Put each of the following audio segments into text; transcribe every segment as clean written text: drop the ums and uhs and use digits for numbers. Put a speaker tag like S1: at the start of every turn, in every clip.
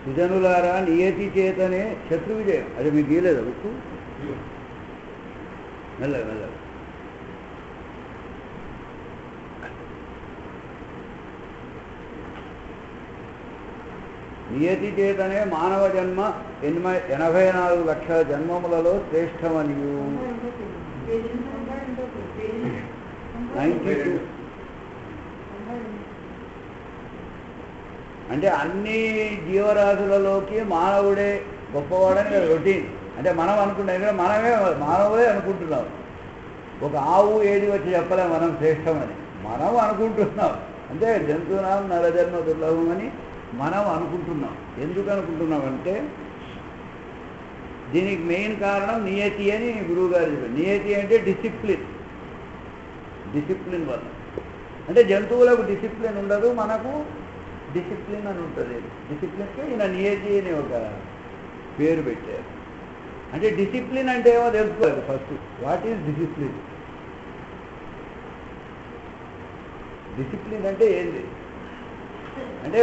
S1: సుజనులారా నియతి చేతనే శత్రు విజయం. అది మీకు గీయలేదా బుక్కు? మెల్లగా మెల్లగా. నియతి చేతనే మానవ జన్మ 84 లక్షల జన్మములలో శ్రేష్టమనియు. 92 అంటే అన్ని జీవరాశులలోకి మానవుడే గొప్పవాడని రొటీన్. అంటే మనం అనుకుంటాం, మనమే మానవుడే అనుకుంటున్నాం. ఒక ఆవు ఏది వచ్చి చెప్పలేం మనం శ్రేష్టమని, మనం అనుకుంటున్నాం. అంటే జంతువునాం నరజన్మ దుర్లభం అని మనం అనుకుంటున్నాం. ఎందుకు అనుకుంటున్నాం అంటే దీనికి మెయిన్ కారణం నియతి అని గురువు గారు చెప్పారు. నియతి అంటే డిసిప్లిన్ వల్ల. అంటే జంతువులకు డిసిప్లిన్ ఉండదు, మనకు డిసిప్లిన్ అని ఉంటుంది. డిసిప్లిన్కి ఈయన నియతి అని ఒక పేరు పెట్టారు. అంటే డిసిప్లిన్ అంటే ఏమో తెలుసుకోవాలి first. What is discipline? Discipline అంటే ఏంటి అంటే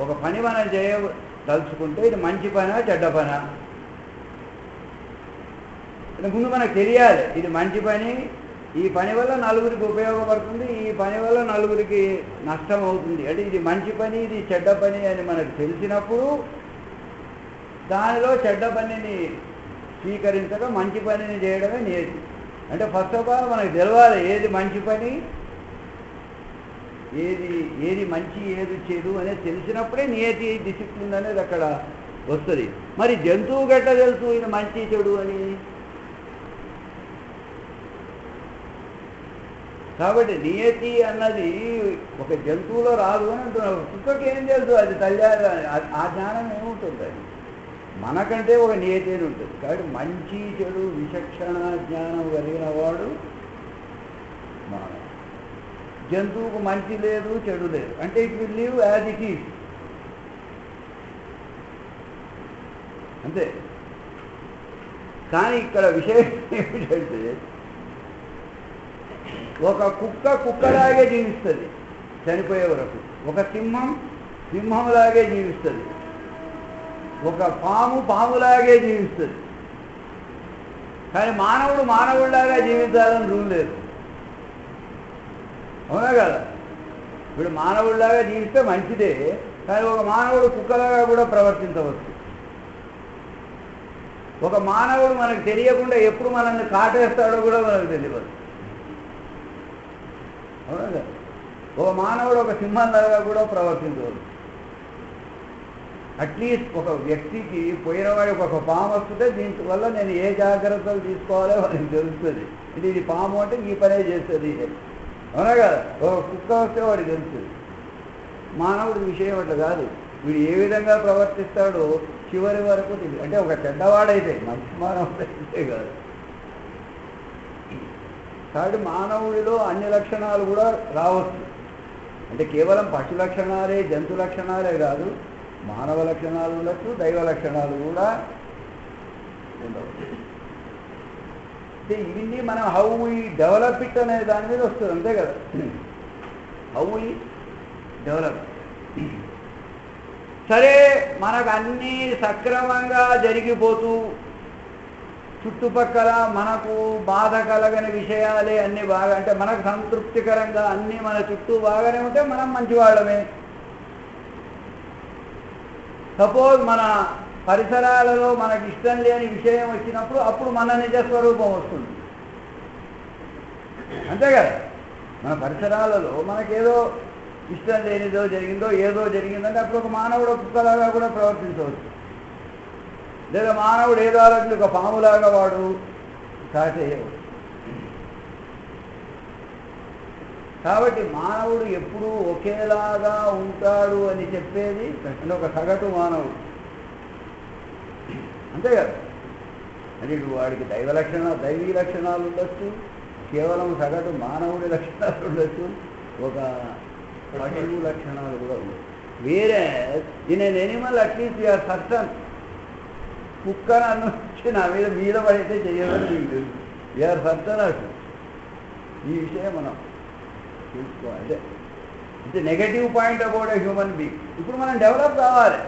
S1: ఒక పని మనం చేయదలుచుకుంటే ఇది మంచి పనా చెడ్డ పనా ముందు మనకు తెలియాలి. ఇది మంచి పని, ఈ పని వల్ల నలుగురికి ఉపయోగపడుతుంది, ఈ పని వల్ల నలుగురికి నష్టం అవుతుంది. అంటే ఇది మంచి పని, ఇది చెడ్డ పని అని మనకు తెలిసినప్పుడు దానిలో చెడ్డ పనిని స్వీకరించక మంచి పనిని చేయడమే నియతి. అంటే ఫస్ట్ ఆఫ్ ఆల్ మనకు తెలవాలి ఏది మంచి పని, ఏది మంచి ఏది చెడు అనేది తెలిసినప్పుడే నియతి డిసిప్లిన్ అనేది అక్కడ వస్తుంది. మరి జంతువు గట్ట తెలుసు ఇది మంచి చెడు అని. కాబట్టి నియతి అన్నది ఒక జంతువులో రాదు అని అంటున్నారు. కుక్కకి ఏం తెలుసు అది తల్లి, ఆ జ్ఞానం ఏముంటుంది? అది మనకంటే ఒక నియతి అని ఉంటుంది. కాబట్టి మంచి చెడు విచక్షణ జ్ఞానం కలిగిన వాడు మానవుడు. జంతువుకు మంచి లేదు చెడు లేదు, అంటే it will live as it is అంతే. కానీ ఇక్కడ విషయం ఏమిటంటే ఒక కుక్క కుక్కలాగే జీవిస్తుంది చనిపోయే వరకు, ఒక సింహం సింహంలాగే జీవిస్తుంది, ఒక పాము పాములాగే జీవిస్తుంది. కానీ మానవుడు మానవుడిలాగా జీవించాలని రూల్ లేదు. అవునా కదా? ఇప్పుడు మానవుడిలాగా జీవిస్తే మంచిదే, కానీ ఒక మానవుడు కుక్కలాగా కూడా ప్రవర్తించవచ్చు. ఒక మానవుడు మనకు తెలియకుండా ఎప్పుడు మనల్ని కాటేస్తాడో కూడా మనకు తెలియదు. అవునా కదా? ఒక మానవుడు ఒక సింహంలాగా కూడా ప్రవర్తించవచ్చు. అట్లీస్ట్ ఒక వ్యక్తికి పోయిన వాడికి ఒక పాము వస్తుంటే దీనివల్ల నేను ఏ జాగ్రత్తలు తీసుకోవాలో వాడికి తెలుస్తుంది. ఇది పాము అంటే ఈ పనే చేస్తుంది. అవునా కదా? ఒక కుక్క వస్తే వాడికి తెలుస్తుంది. మానవుడి విషయం అట్లా కాదు. వీడు ఏ విధంగా ప్రవర్తిస్తాడో చివరి వరకు తెలియదు. అంటే ఒక చెడ్డవాడైతే, మంచి మానవుడైతే కాదు. కాబట్టి మానవుడిలో అన్ని లక్షణాలు కూడా రావచ్చు. అంటే కేవలం పశు లక్షణాలే జంతు లక్షణాలే కాదు, మానవ లక్షణాలు ఉండొచ్చు, దైవ లక్షణాలు కూడా ఉండవచ్చు. అంటే ఇవన్నీ మనం హౌ వీ డెవలప్ ఇట్ అనే దాని మీద వస్తుంది, అంతే కదా? How we develop. సరే, మనకు అన్నీ సక్రమంగా జరిగిపోతూ చుట్టుపక్కల మనకు బాధ కలగని విషయాలే అన్నీ బాగా, అంటే మనకు సంతృప్తికరంగా అన్నీ మన చుట్టూ బాగానే ఉంటే మనం మంచివాళ్ళమే. సపోజ్ మన పరిసరాలలో మనకి ఇష్టం లేని విషయం వచ్చినప్పుడు అప్పుడు మన నిజస్వరూపం వస్తుంది, అంతే కదా? మన పరిసరాలలో మనకేదో ఇష్టం లేనిదో జరిగిందో ఏదో జరిగిందంటే అప్పుడు ఒక మానవుడు కుక్కలాగా కూడా ప్రవర్తించవచ్చు. లేదా మానవుడు ఏదో ఆలోచన ఒక పాములాగా వాడు సాటేయవచ్చు. కాబట్టి మానవుడు ఎప్పుడూ ఒకేలాగా ఉంటాడు అని చెప్పేది అంటే ఒక సగటు మానవుడు, అంతే కదా? అంటే వాడికి దైవీ లక్షణాలు ఉండొచ్చు, కేవలం సగటు మానవుడి లక్షణాలు ఉండొచ్చు, ఒక పశువు లక్షణాలు కూడా ఉండొచ్చు. వేరే in an animal at least you're certain. కుక్కను అన్నొచ్చి నా మీద పడితే చేయదని మీకు తెలుసు, యూఆర్ సర్టన్ అసలు. ఈ విషయం మనం తెలుసుకోవాలి. ఇది negative point about a human being. ఇప్పుడు మనం డెవలప్ కావాలి.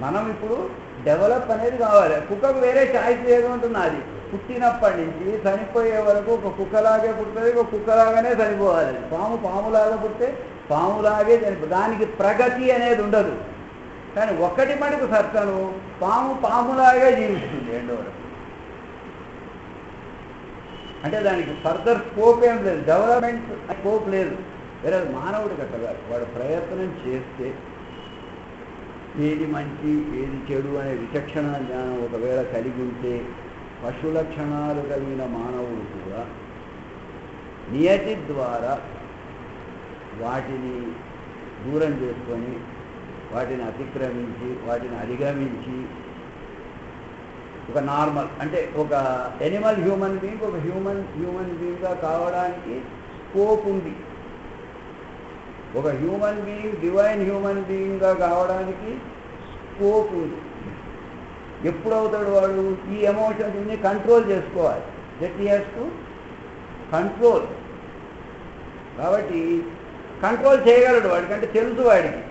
S1: మనం ఇప్పుడు డెవలప్ అనేది కావాలి. కుక్కకు వేరే చాయిస్ లేదు అంటున్నది. పుట్టినప్పటి నుంచి చనిపోయే వరకు ఒక కుక్కలాగే పుడుతుంది, ఒక కుక్కలాగానే చనిపోవాలి. పాము పాములాగా పుడితే పాములాగే చనిపోతుంది. దానికి ప్రగతి అనేది ఉండదు. కానీ ఒక్కటి మటుకు సత్తను, పాము పాములాగే జీవిస్తుంది ఎండ్ వరకు. అంటే దానికి ఫర్దర్ స్కోప్ ఏం లేదు, డెవలప్మెంట్ స్కోప్ లేదు. వేరే మానవుడు కట్టగా వాడు ప్రయత్నం చేస్తే ఏది మంచి ఏది చెడు అనే విచక్షణ జ్ఞానం ఒకవేళ కలిగి ఉంటే పశు లక్షణాలు కలిగిన మానవుడు కూడా నియతి ద్వారా వాటిని దూరం చేసుకొని, వాటిని అతిక్రమించి, వాటిని అధిగమించి ఒక నార్మల్ అంటే ఒక ఎనిమల్ హ్యూమన్ బీయింగ్ ఒక హ్యూమన్ బీయింగ్గా కావడానికి స్కోప్ ఉంది. ఒక హ్యూమన్ బీయింగ్ డివైన్ హ్యూమన్ బీయింగ్గా కావడానికి స్కోప్ ఉంది. ఎప్పుడవుతాడు వాడు? ఈ ఎమోషన్స్ని కంట్రోల్ చేసుకోవాలి. That he has to control. కాబట్టి కంట్రోల్ చేయగలడు, వాడికంటే తెలుసు వాడికి.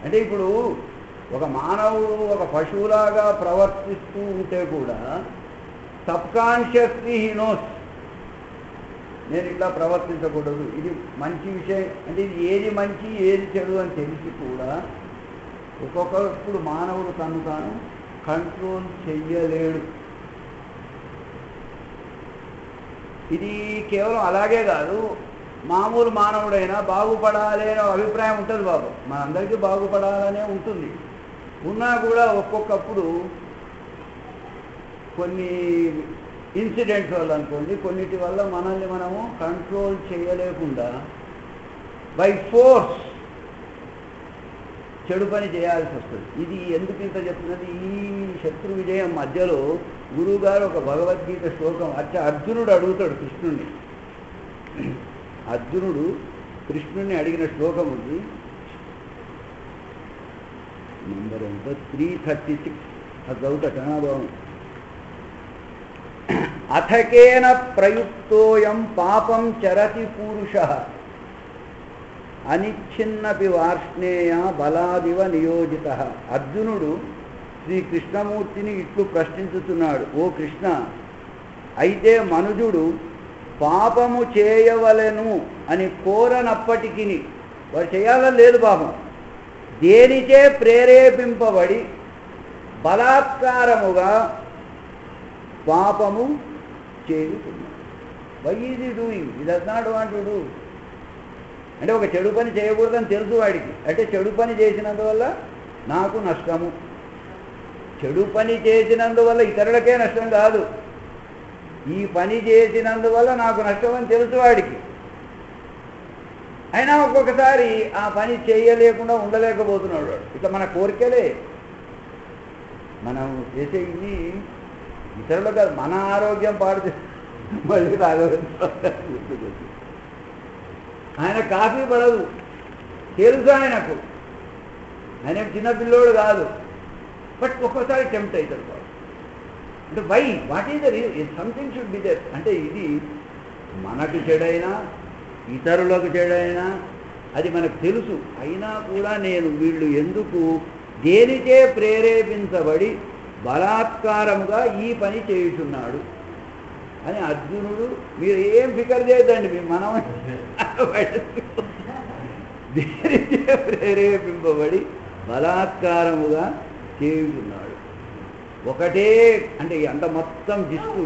S1: అంటే ఇప్పుడు ఒక మానవుడు ఒక పశువులాగా ప్రవర్తిస్తూ ఉంటే కూడా సబ్కాన్షియస్లీ హీ నోస్ నేను ఇట్లా ప్రవర్తించకూడదు, ఇది మంచి విషయం అంటే ఇది ఏది మంచి ఏది చెడు అని తెలిసి కూడా ఒక్కొక్కప్పుడు మానవుడు తను తాను కంట్రోల్ చెయ్యలేడు. ఇది కేవలం అలాగే కాదు, మామూలు మానవుడైనా బాగుపడాలి అనే అభిప్రాయం ఉంటుంది బాబు, మనందరికీ బాగుపడాలనే ఉంటుంది. ఉన్నా కూడా ఒక్కొక్కప్పుడు కొన్ని ఇన్సిడెంట్స్ వల్ల అనుకోండి, కొన్నిటి వల్ల మనల్ని మనము కంట్రోల్ చేయలేకుండా బై ఫోర్స్ చెడు పని చేయాల్సి వస్తుంది. ఇది ఎందుకు ఇంత చెప్తున్నది? ఈ శత్రు విజయం మధ్యలో గురువుగారు ఒక భగవద్గీత శ్లోకం అర్జునుడు అడుగుతాడు కృష్ణుణ్ణి. అర్జునుడు కృష్ణుణ్ణి అడిగిన శ్లోకం ఉంది, నంబర్ ఎంత 336. అది చదువుతా బాగుంది. అథకేన ప్రయుక్తోయం పాపం చరతి పురుష అనిచ్ఛిన్నపి వార్ష్ణేయ బలాదివ నియోజిత. అర్జునుడు శ్రీకృష్ణమూర్తిని ఇట్లు ప్రశ్నించుతున్నాడు, ఓ కృష్ణ, అయితే మనుజుడు పాపము చేయవలెను అని కోరనప్పటికీ, వాడు చేయాలని లేదు పాపం, దేనిచే ప్రేరేపింపబడి బలాత్కారముగా పాపము చేయుతున్నాడు. వై ఈజ్ ఈ డూయింగ్? ఈ does not want to do. అంటే ఒక చెడు పని చేయకూడదని తెలుసు వాడికి, అంటే చెడు పని చేసినందువల్ల నాకు నష్టము. చెడు పని చేసినందువల్ల ఇతరులకే నష్టం కాదు, ఈ పని చేసినందువల్ల నాకు నష్టం అని తెలుసు వాడికి. అయినా ఒక్కొక్కసారి ఆ పని చేయలేకుండా ఉండలేకపోతున్నాడు వాడు. ఇట్లా మన కోరికలే మనం చేసే ఇవి ఇతరులు కాదు, మన ఆరోగ్యం పాడు మళ్ళీ రాఘవేంద్ర ఆయన కాఫీ పడదు తెలుసు ఆయనకు, ఆయన చిన్నపిల్లోడు కాదు, బట్ ఒక్కోసారి టెంప్ట్ అవుతాడు వాడు. అంటే why, what is the reason? Something should be there. అంటే ఇది మనకు చెడైనా ఇతరులకు చెడైనా అది మనకు తెలుసు, అయినా కూడా నేను వీళ్ళు ఎందుకు దేనిచే ప్రేరేపించబడి బలాత్కారముగా ఈ పని చేయుచున్నాడు అని అర్జునుడు, మీరు ఏం ఫికర్ చేయొద్దండి, మీ మనం దేనిచే ప్రేరేపింపబడి బలాత్కారముగా చేయుచున్నాడు. ఒకటే అంటే అంత మొత్తం జిస్టు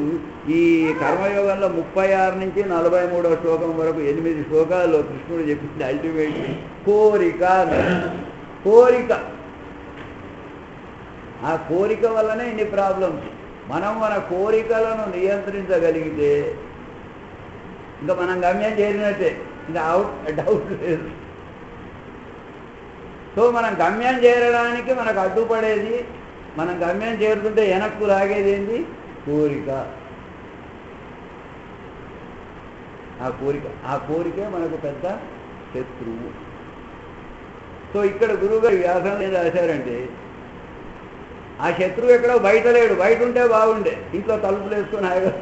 S1: ఈ కర్మయోగంలో 36 నుంచి 43వ శ్లోకం వరకు 8 శ్లోకాల్లో కృష్ణుడు చెప్పింది అల్టిమేట్లీ కోరిక. కోరిక, ఆ కోరిక వల్లనే ఇన్ని ప్రాబ్లమ్స్. మనం మన కోరికలను నియంత్రించగలిగితే ఇంకా మనం గమ్యం చేరినట్టే, ఇంకా డౌట్ లేదు. సో మనం గమ్యం చేరడానికి మనకు అడ్డుపడేది, మనం గమ్యం చేరుతుంటే వెనక్కు లాగేది ఏంటి? కోరిక. ఆ కోరికే మనకు పెద్ద శత్రువు. సో ఇక్కడ గురువుగారు వ్యాసం ఏం రాశారంటే, ఆ శత్రువు ఎక్కడో బయట లేడు, బయట ఉంటే బాగుండే, ఇంట్లో తలుపులు వేసుకొని హాయిగా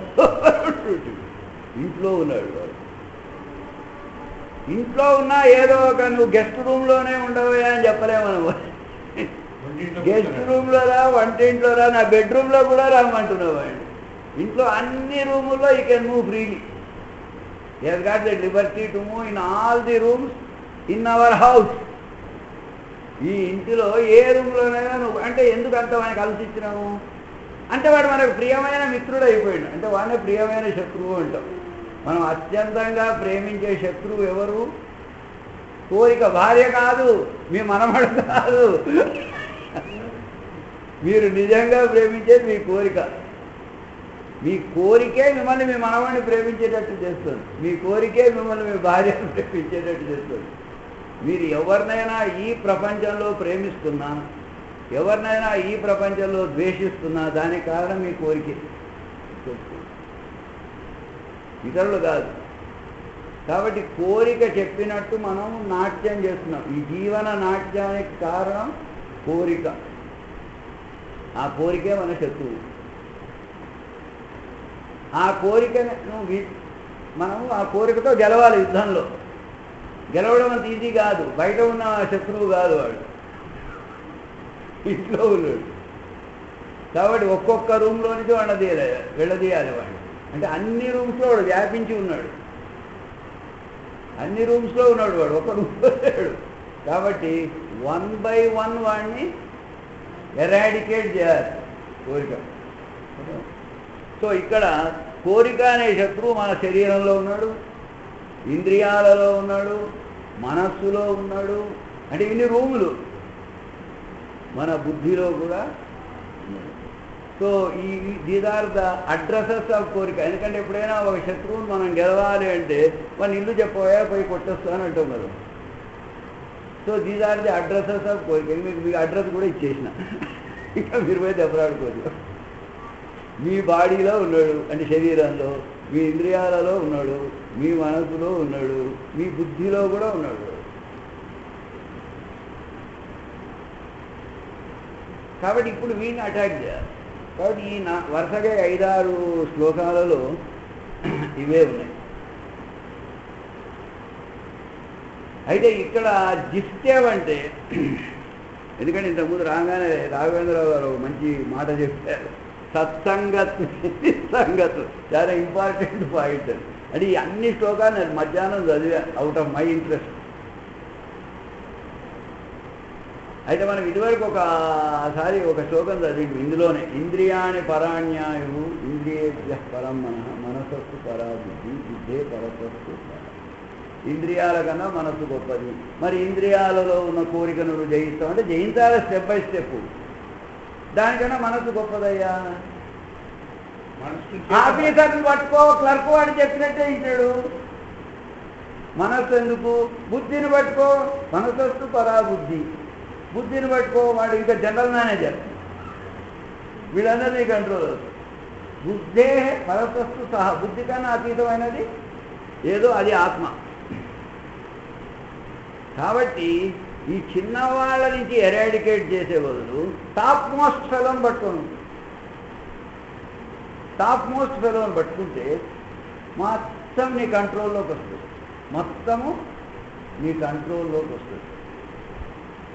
S1: ఇంట్లో ఉన్నాడు వాడు. ఇంట్లో ఉన్నా ఏదో ఒక నువ్వు గెస్ట్ రూమ్లోనే ఉండవా అని చెప్పలేము మనం. గెస్ట్ రూమ్లో రా, వంటింట్లో రా, నా బెడ్రూమ్లో కూడా రమ్మంటున్నావు అండి. ఇంట్లో అన్ని రూముల్లో you can move freely. He has got the liberty to move in all the rooms in our house. ఈ ఇంటిలో ఏ రూమ్లోనైనా నువ్వు అంటే ఎందుకు అంత మనకి ఆలోచించినాము అంటే వాడు మనకు ప్రియమైన మిత్రుడు అయిపోయాడు. అంటే వాడినే ప్రియమైన శత్రువు అంటాం. మనం అత్యంతంగా ప్రేమించే శత్రువు ఎవరు? కోరిక. భార్య కాదు, మీ మనమడు కాదు. మీరు నిజంగా ప్రేమించేది మీ కోరిక. మీ కోరికే మిమ్మల్ని మీ మనవాడిని ప్రేమించేటట్టు చేస్తుంది. మీ కోరికే మిమ్మల్ని మీ భార్యను ప్రేమించేటట్టు చేస్తుంది. మీరు ఎవరినైనా ఈ ప్రపంచంలో ప్రేమిస్తున్నా, ఎవరినైనా ఈ ప్రపంచంలో ద్వేషిస్తున్నా దానికి కారణం మీ కోరికే, ఇతరులు కాదు. కాబట్టి కోరిక చెప్పినట్టు మనం నాట్యం చేస్తున్నాం. ఈ జీవన నాట్యానికి కారణం కోరిక. ఆ కోరికే మన శత్రువు. ఆ కోరికను మనం ఆ కోరికతో గెలవాలి. యుద్ధంలో గెలవడం అంత ఈజీ కాదు. బయట ఉన్న శత్రువు కాదు వాడు, ఇంట్లో ఉన్నాడు. కాబట్టి ఒక్కొక్క రూమ్లో నుంచి వెళ్ళదీయాలి వాడు. అంటే అన్ని రూమ్స్లో వాడు వ్యాపించి ఉన్నాడు. అన్ని రూమ్స్లో ఉన్నాడు వాడు, ఒక రూమ్లో లేడు. కాబట్టి 1 by 1 వాడిని ఎరాడికేట్ చేయాలి కోరిక. సో ఇక్కడ కోరిక అనే శత్రువు మన శరీరంలో ఉన్నాడు, ఇంద్రియాలలో ఉన్నాడు, మనస్సులో ఉన్నాడు. అంటే ఇన్ని రూములు మన బుద్ధిలో కూడా ఉన్నాడు. So these are the addresses of కోరిక. ఎందుకంటే ఎప్పుడైనా ఒక శత్రువుని మనం గెలవాలి అంటే మన ఇల్లు చెప్పబోయా పోయి కొట్టేస్తాను అంటాం కదా. So these are the addresses of కోరిక. మీకు అడ్రస్ కూడా ఇచ్చేసిన, ఇంకా మీరు పోయి దెబ్బలాడుకోవచ్చు. మీ బాడీలో ఉన్నాడు, అంటే శరీరంలో, మీ ఇంద్రియాలలో ఉన్నాడు, మీ మనసులో ఉన్నాడు, మీ బుద్ధిలో కూడా ఉన్నాడు. కాబట్టి ఇప్పుడు వీడిని అటాక్ చేయాలి. కాబట్టి ఈ వరుసగా 5-6 శ్లోకాలలో ఇవే ఉన్నాయి. అయితే ఇక్కడ జిస్తేవంటే, ఎందుకంటే ఇంతకుముందు రాగానే రాఘవేంద్రరావు గారు మంచి మాట చెప్పారు, సత్సంగత్ నిస్సంగత్, చాలా ఇంపార్టెంట్ పాయింట్. అంటే ఈ అన్ని శ్లోకాలు నేను మధ్యాహ్నం చదివా అవుట్ ఆఫ్ మై ఇంట్రెస్ట్. అయితే మనం ఇదివరకు ఒకసారి ఒక శ్లోకం చదివి ఇందులోనే, ఇంద్రియాణి పరాణ్యాయు ఇంద్రియేభ్య పరం మనసస్సు పరా బుద్ధి బుద్ధే పరసస్సు. ఇంద్రియాల కన్నా మనస్సు గొప్పది. మరి ఇంద్రియాలలో ఉన్న కోరికను జయిస్తాం అంటే జయించాలి స్టెప్ బై స్టెప్. దానికన్నా మనస్సు గొప్పదయ్యా. ఆఫీసర్ని పట్టుకో, క్లర్క్ వాడు చెప్పినట్టే ఇచ్చాడు. మనస్సు ఎందుకు? బుద్ధిని పట్టుకో, మనసస్సు పరా బుద్ధి. బుద్ధిని పట్టుకో, వాడు ఇంకా జనరల్ మేనేజర్, వీళ్ళందరినీ కంట్రోల్ అవుతుంది. బుద్ధే పరసస్సు సహా, బుద్ధి కన్నా అతీతమైనది ఏదో అది ఆత్మ. కాబట్టి ఈ చిన్నవాళ్ళ నుంచి ఎరాడికేట్ చేసే బదులు టాప్ మోస్ట్ ఫెలోని పట్టుకోను. టాప్ మోస్ట్ ఫెలోని పట్టుకుంటే మొత్తం నీ కంట్రోల్లోకి వస్తుంది. మొత్తము నీ కంట్రోల్లోకి వస్తుంది.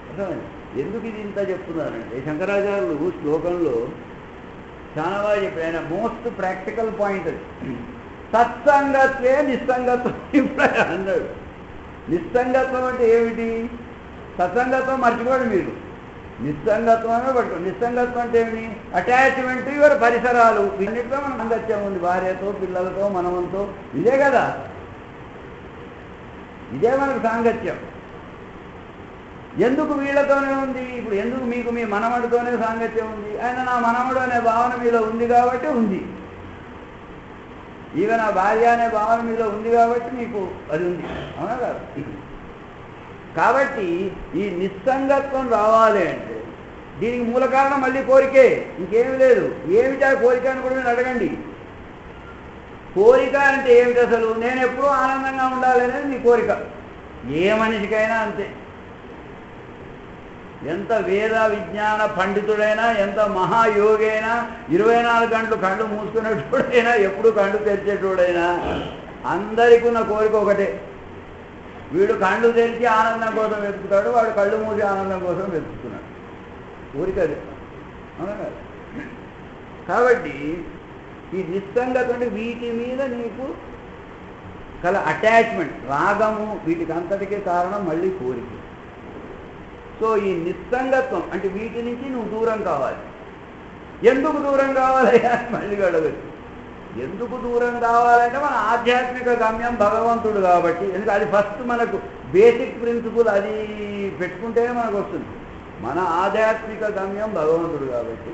S1: అర్థమైంది? ఎందుకు ఇది ఇంత చెప్తున్నారంటే శంకరాచార్యులు శ్లోకంలో చాలా బాగా చెప్పారు. ఆయన మోస్ట్ ప్రాక్టికల్ పాయింట్ అది. సత్సంగత్వే నిస్సంగత్వం అన్నాడు. నిస్సంగత్వం అంటే ఏమిటి? సత్సంగత్వం మర్చిపోండి మీరు, నిస్సంగత్వమే పట్టుకోండి. నిస్సంగత్వం అంటే ఏమిటి? అటాచ్మెంట్ యువర్ పరిసరాలు. ఇన్నిటితో మన సాంగత్యం ఉంది, భార్యతో, పిల్లలతో, మనవంతో. ఇదే కదా, ఇదే మనకు సాంగత్యం. ఎందుకు వీళ్ళతోనే ఉంది? ఇప్పుడు ఎందుకు మీకు మీ మనవడితోనే సాంగత్యం ఉంది? ఆయన నా మనవడు అనే భావన మీలో ఉంది కాబట్టి ఉంది. ఈవెన్ ఆ భార్య అనే భావన మీలో ఉంది కాబట్టి మీకు అది ఉంది, అవునా కాదు? కాబట్టి ఈ నిస్సంగత్వం రావాలి అంటే దీనికి మూల కారణం మళ్ళీ కోరికే, ఇంకేమి లేదు. ఏమిటా కోరిక అని కూడా మీరు అడగండి. కోరిక అంటే ఏమిటి అసలు? నేను ఎప్పుడూ ఆనందంగా ఉండాలి అనేది మీ కోరిక. ఏ మనిషికైనా అంతే. ఎంత వేద విజ్ఞాన పండితుడైనా, ఎంత మహాయోగి అయినా, 24 గంటలు కళ్ళు మూసుకునేటోడైనా, ఎప్పుడు కళ్ళు తెరిచేటోడైనా అందరికీ ఉన్న కోరిక ఒకటే. వీడు కళ్ళు తెరిచి ఆనందం కోసం వెతుకుతాడు, వాడు కళ్ళు మూసి ఆనందం కోసం వెతుకుతున్నాడు. కోరిక అదే, అవునా కాదు? కాబట్టి ఈ నిస్సంగత అంటే వీటి మీద నీకు కల అటాచ్మెంట్, రాగము, వీటికి అంతటికే కారణం మళ్ళీ కోరిక. సో ఈ నిస్సంగత్వం అంటే వీటి నుంచి నువ్వు దూరం కావాలి. ఎందుకు దూరం కావాలి అని మళ్ళీ అడగచ్చు. ఎందుకు దూరం కావాలంటే మన ఆధ్యాత్మిక గమ్యం భగవంతుడు కాబట్టి. ఎందుకంటే అది ఫస్ట్ మనకు బేసిక్ ప్రిన్సిపుల్, అది పెట్టుకుంటేనే మనకు వస్తుంది. మన ఆధ్యాత్మిక గమ్యం భగవంతుడు కాబట్టి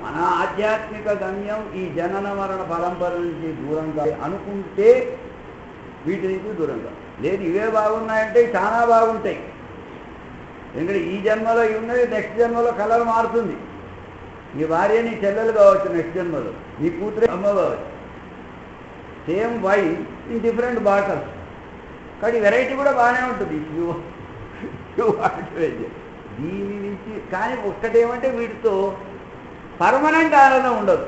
S1: మన ఆధ్యాత్మిక గమ్యం ఈ జనన మరణ పరంపర నుంచి దూరంగా అనుకుంటే వీటి నుంచి దూరంగా. లేదు ఇవే బాగున్నాయంటే చాలా బాగుంటాయి. ఎందుకంటే ఈ జన్మలో ఇవి ఉన్నది, నెక్స్ట్ జన్మలో కలర్ మారుతుంది. నీ భార్య నీ చెల్లెలు కావచ్చు, నెక్స్ట్ జన్మలో నీ కూతురే అమ్మ కావచ్చు. Same wine in different bottles, కానీ వెరైటీ కూడా బాగానే ఉంటుంది. దీని నుంచి కానీ ఒక్కటేమంటే వీటితో పర్మనెంట్ ఆనందం ఉండదు.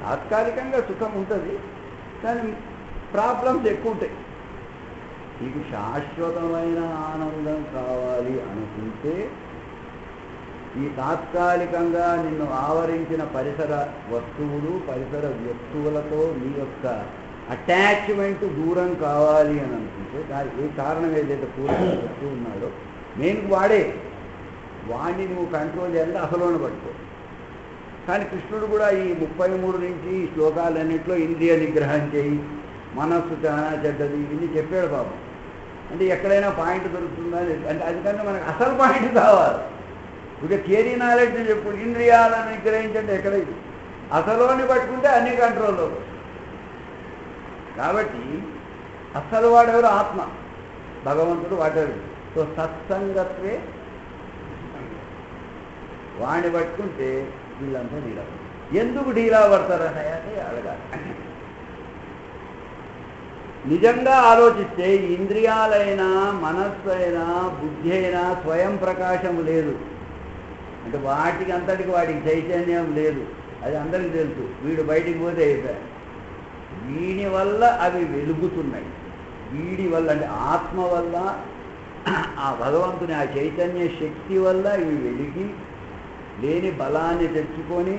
S1: తాత్కాలికంగా సుఖం ఉంటుంది, కానీ ప్రాబ్లమ్స్ ఎక్కువ ఉంటాయి. నీకు శాశ్వతమైన ఆనందం కావాలి అనుకుంటే ఈ తాత్కాలికంగా నిన్ను ఆవరించిన పరిసర వస్తువులు, పరిసర వ్యక్తులతో నీ యొక్క అటాచ్మెంట్ దూరం కావాలి అని అనుకుంటే, ఏ కారణం ఏదైతే పూర్తిగా చెప్తూ ఉన్నాడో నేను వాడిని నువ్వు కంట్రోల్ చేయాలంటే అసలుని పట్టుకో. కానీ కృష్ణుడు కూడా ఈ 33 నుంచి ఈ శ్లోకాలన్నింటిలో ఇంద్రియ నిగ్రహం చేయి, మనస్సు చాలా చెడ్డది, ఇన్ని చెప్పాడు పాపం. అంటే ఎక్కడైనా పాయింట్ దొరుకుతుందని, అంటే అందుకని మనకు అసలు పాయింట్ కావాలి. ఇక థియరీ నాలెడ్జ్ చెప్పు, ఇంద్రియాలను నిగ్రహించంటే ఎక్కడైతే అసలుని పట్టుకుంటే అన్ని కంట్రోల్లో. కాబట్టి అసలు వాడెవరు? ఆత్మ, భగవంతుడు వాడేవాడు. సో సత్సంగత్వే వాడిని పట్టుకుంటే వీళ్ళంతా ఢీలా. ఎందుకు ఢీలా పడతారని అడగాలి. నిజంగా ఆలోచిస్తే ఇంద్రియాలైనా, మనస్సు అయినా, బుద్ధి అయినా స్వయం ప్రకాశం లేదు. అంటే వాటికి అంతటికి వాటికి చైతన్యం లేదు. అది అందరికీ తెలుసు. వీడు బయటికి పోతే అయిపోయాడు. వీడి వల్ల అవి వెలుగుతున్నాయి. వీడి వల్ల అంటే ఆత్మ వల్ల, ఆ భగవంతుని ఆ చైతన్య శక్తి వల్ల ఇవి వెలిగి లేని బలాన్ని తెచ్చుకొని,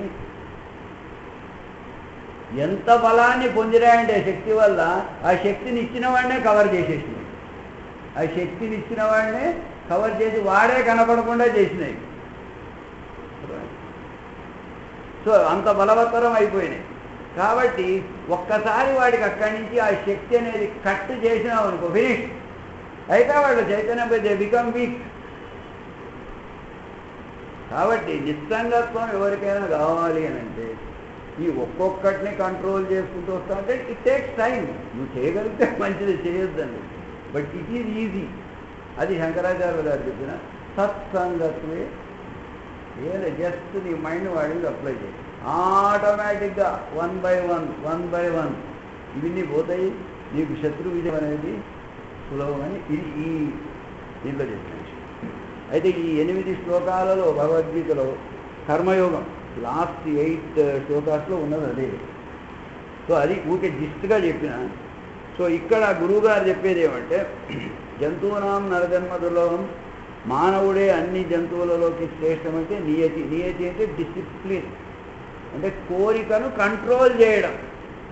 S1: ఎంత బలాన్ని పొందిరాయంటే శక్తి వల్ల, ఆ శక్తిని ఇచ్చిన వాడినే కవర్ చేసేసినాయి. ఆ శక్తిని ఇచ్చిన వాడినే కవర్ చేసి వాడే కనపడకుండా చేసినాయి. సో అంత బలవత్తరం అయిపోయినాయి. కాబట్టి ఒక్కసారి వాడికి అక్కడి నుంచి ఆ శక్తి అనేది కట్ చేసినావు అనుకో, ఫినిష్ అయితే వాళ్ళు చైతన్యం దే బికమ్ వీక్. కాబట్టి నిస్సంగత్వం ఎవరికైనా కావాలి అని అంటే ఈ ఒక్కొక్కటిని కంట్రోల్ చేసుకుంటూ వస్తా అంటే ఇట్ టేక్స్ టైం. నువ్వు చేయగలిగితే మంచిది, చేయొద్దండి, బట్ ఇట్ ఈజ్ ఈజీ. అది శంకరాచార్య గారు చెప్పిన సత్సంగత్వే. ఏదో జస్ట్ నీ మైండ్ వాడికి అప్లై చేయి, ఆటోమేటిక్గా 1 by 1 ఇవన్నీ పోతాయి. నీకు శత్రు విజయం అనేది సులభమని ఇది ఈ దీంట్లో చెప్పిన విషయం. అయితే ఈ 8 శ్లోకాలలో భగవద్గీతలో కర్మయోగం లాస్ట్ 8 శ్లోకాస్లో ఉన్నది అదే. సో అది ఊకే జిస్ట్గా చెప్పిన. సో ఇక్కడ గురువుగారు చెప్పేది ఏమంటే, జంతువునాం నరజన్మ దుర్లభం, మానవుడే అన్ని జంతువులలోకి శ్రేష్టమంటే నియతి. నియతి అంటే డిసిప్లిన్, అంటే కోరికను కంట్రోల్ చేయడం.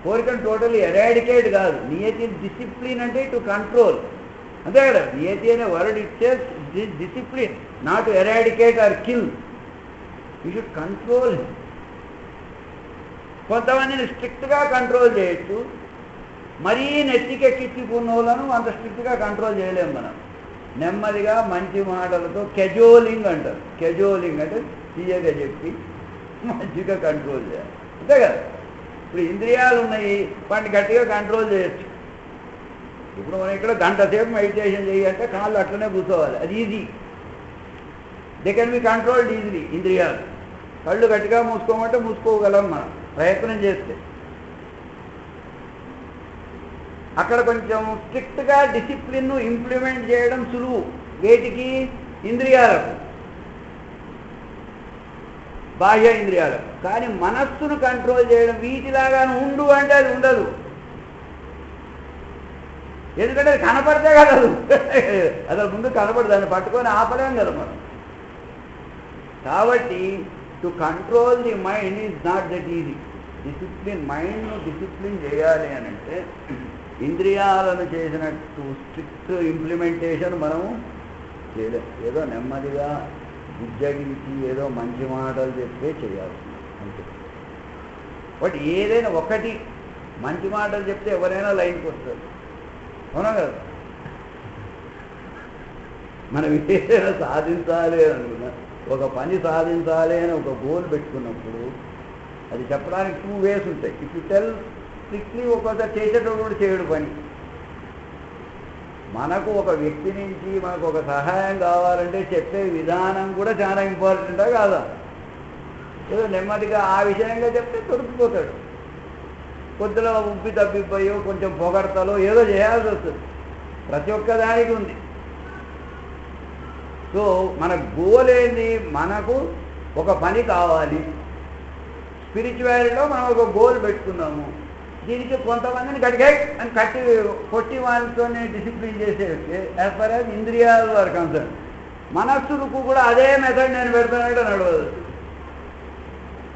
S1: కోరికను టోటలీ ఎరాడికేట్ కాదు. నియతి డిసిప్లిన్ అంటే టు కంట్రోల్, అంతే కదా. నియతి అనే word itself discipline, not eradicate or kill. You should control. కొంతమందిని స్ట్రిక్ట్గా కంట్రోల్ చేయొచ్చు, మరీ నెత్తికెక్కించుకున్న వాళ్ళను అంత స్ట్రిక్ట్గా కంట్రోల్ చేయలేము మనం. నెమ్మదిగా మంచి మాటలతో కెజోలింగ్ అంటారు. కెజోలింగ్ అంటే తీయగా చెప్పి మంచిగా కంట్రోల్ చేయాలి, అంతే కదా. ఇప్పుడు ఇంద్రియాలు ఉన్నాయి, వాటిని గట్టిగా కంట్రోల్ చేయొచ్చు. ఇప్పుడు మనం ఇక్కడ గంట సేపు మెడిటేషన్ చేయాలంటే కాళ్ళు అట్లనే కూర్చోవాలి, అది easy. They can be controlled easily. ఇంద్రియాలు కళ్ళు గట్టిగా మూసుకోమంటే మూసుకోగలం మనం ప్రయత్నం చేస్తే. అక్కడ కొంచెం స్ట్రిక్ట్గా డిసిప్లిన్ను ఇంప్లిమెంట్ చేయడం సులువు. వేటికి? ఇంద్రియాలకు, బాహ్య ఇంద్రియాలకు. కానీ మనస్సును కంట్రోల్ చేయడం వీటిలాగా ఉండు అంటే అది ఉండదు. ఎందుకంటే అది కనపడితే కదా అసలు ముందు కనపడదు, దాన్ని పట్టుకొని ఆపలేం కదా మనం. కాబట్టి to control the mind is not that easy. Discipline, మైండ్ను డిసిప్లిన్ చేయాలి అని అంటే ఇంద్రియాలను చేసినట్టు స్ట్రిక్ట్ ఇంప్లిమెంటేషన్ మనము చేయలేం. ఏదో నెమ్మదిగా బుజ్జగించి ఏదో మంచి మాటలు చెప్తే చేయాలి అంతే. బట్ ఏదైనా ఒకటి మంచి మాటలు చెప్తే ఎవరైనా లైన్కి వస్తారు, అవునా కదా. మనం ఏదైనా సాధించాలి అని అనుకున్నా, ఒక పని సాధించాలి అని ఒక గోల్ పెట్టుకున్నప్పుడు అది చెప్పడానికి 2 ways ఉంటాయి. ఇఫ్ యూ టెల్ స్ట్రిక్ట్లీ ఒక్కోసారి చేసేటప్పుడు కూడా చేయడు పని. మనకు ఒక వ్యక్తి నుంచి మనకు ఒక సహాయం కావాలంటే చెప్పే విధానం కూడా చాలా ఇంపార్టెంటా కాదా? ఏదో నెమ్మదిగా ఆ విషయంగా చెప్తే దొరికిపోతాడు. కొద్దిలో ఉబ్బి తప్పిపోయో కొంచెం పొగడతలో ఏదో చేయాల్సి వస్తుంది. ప్రతి ఒక్కదానికి ఉంది. సో మన గోల్ ఏంది? మనకు ఒక పని కావాలి. స్పిరిచువాలిటీలో మనం ఒక గోల్ పెట్టుకున్నాము. దీనికి కొంతమందిని గడిగాయి అని కొట్టి వాళ్ళతోనే డిసిప్లిన్ చేసేస్తే యాజ్ ఫర్ యాజ్ ఇంద్రియాలు ఆర్ కన్సర్న్. మనస్సుకు కూడా అదే మెథడ్ నేను పెడతానంటే నడవదు,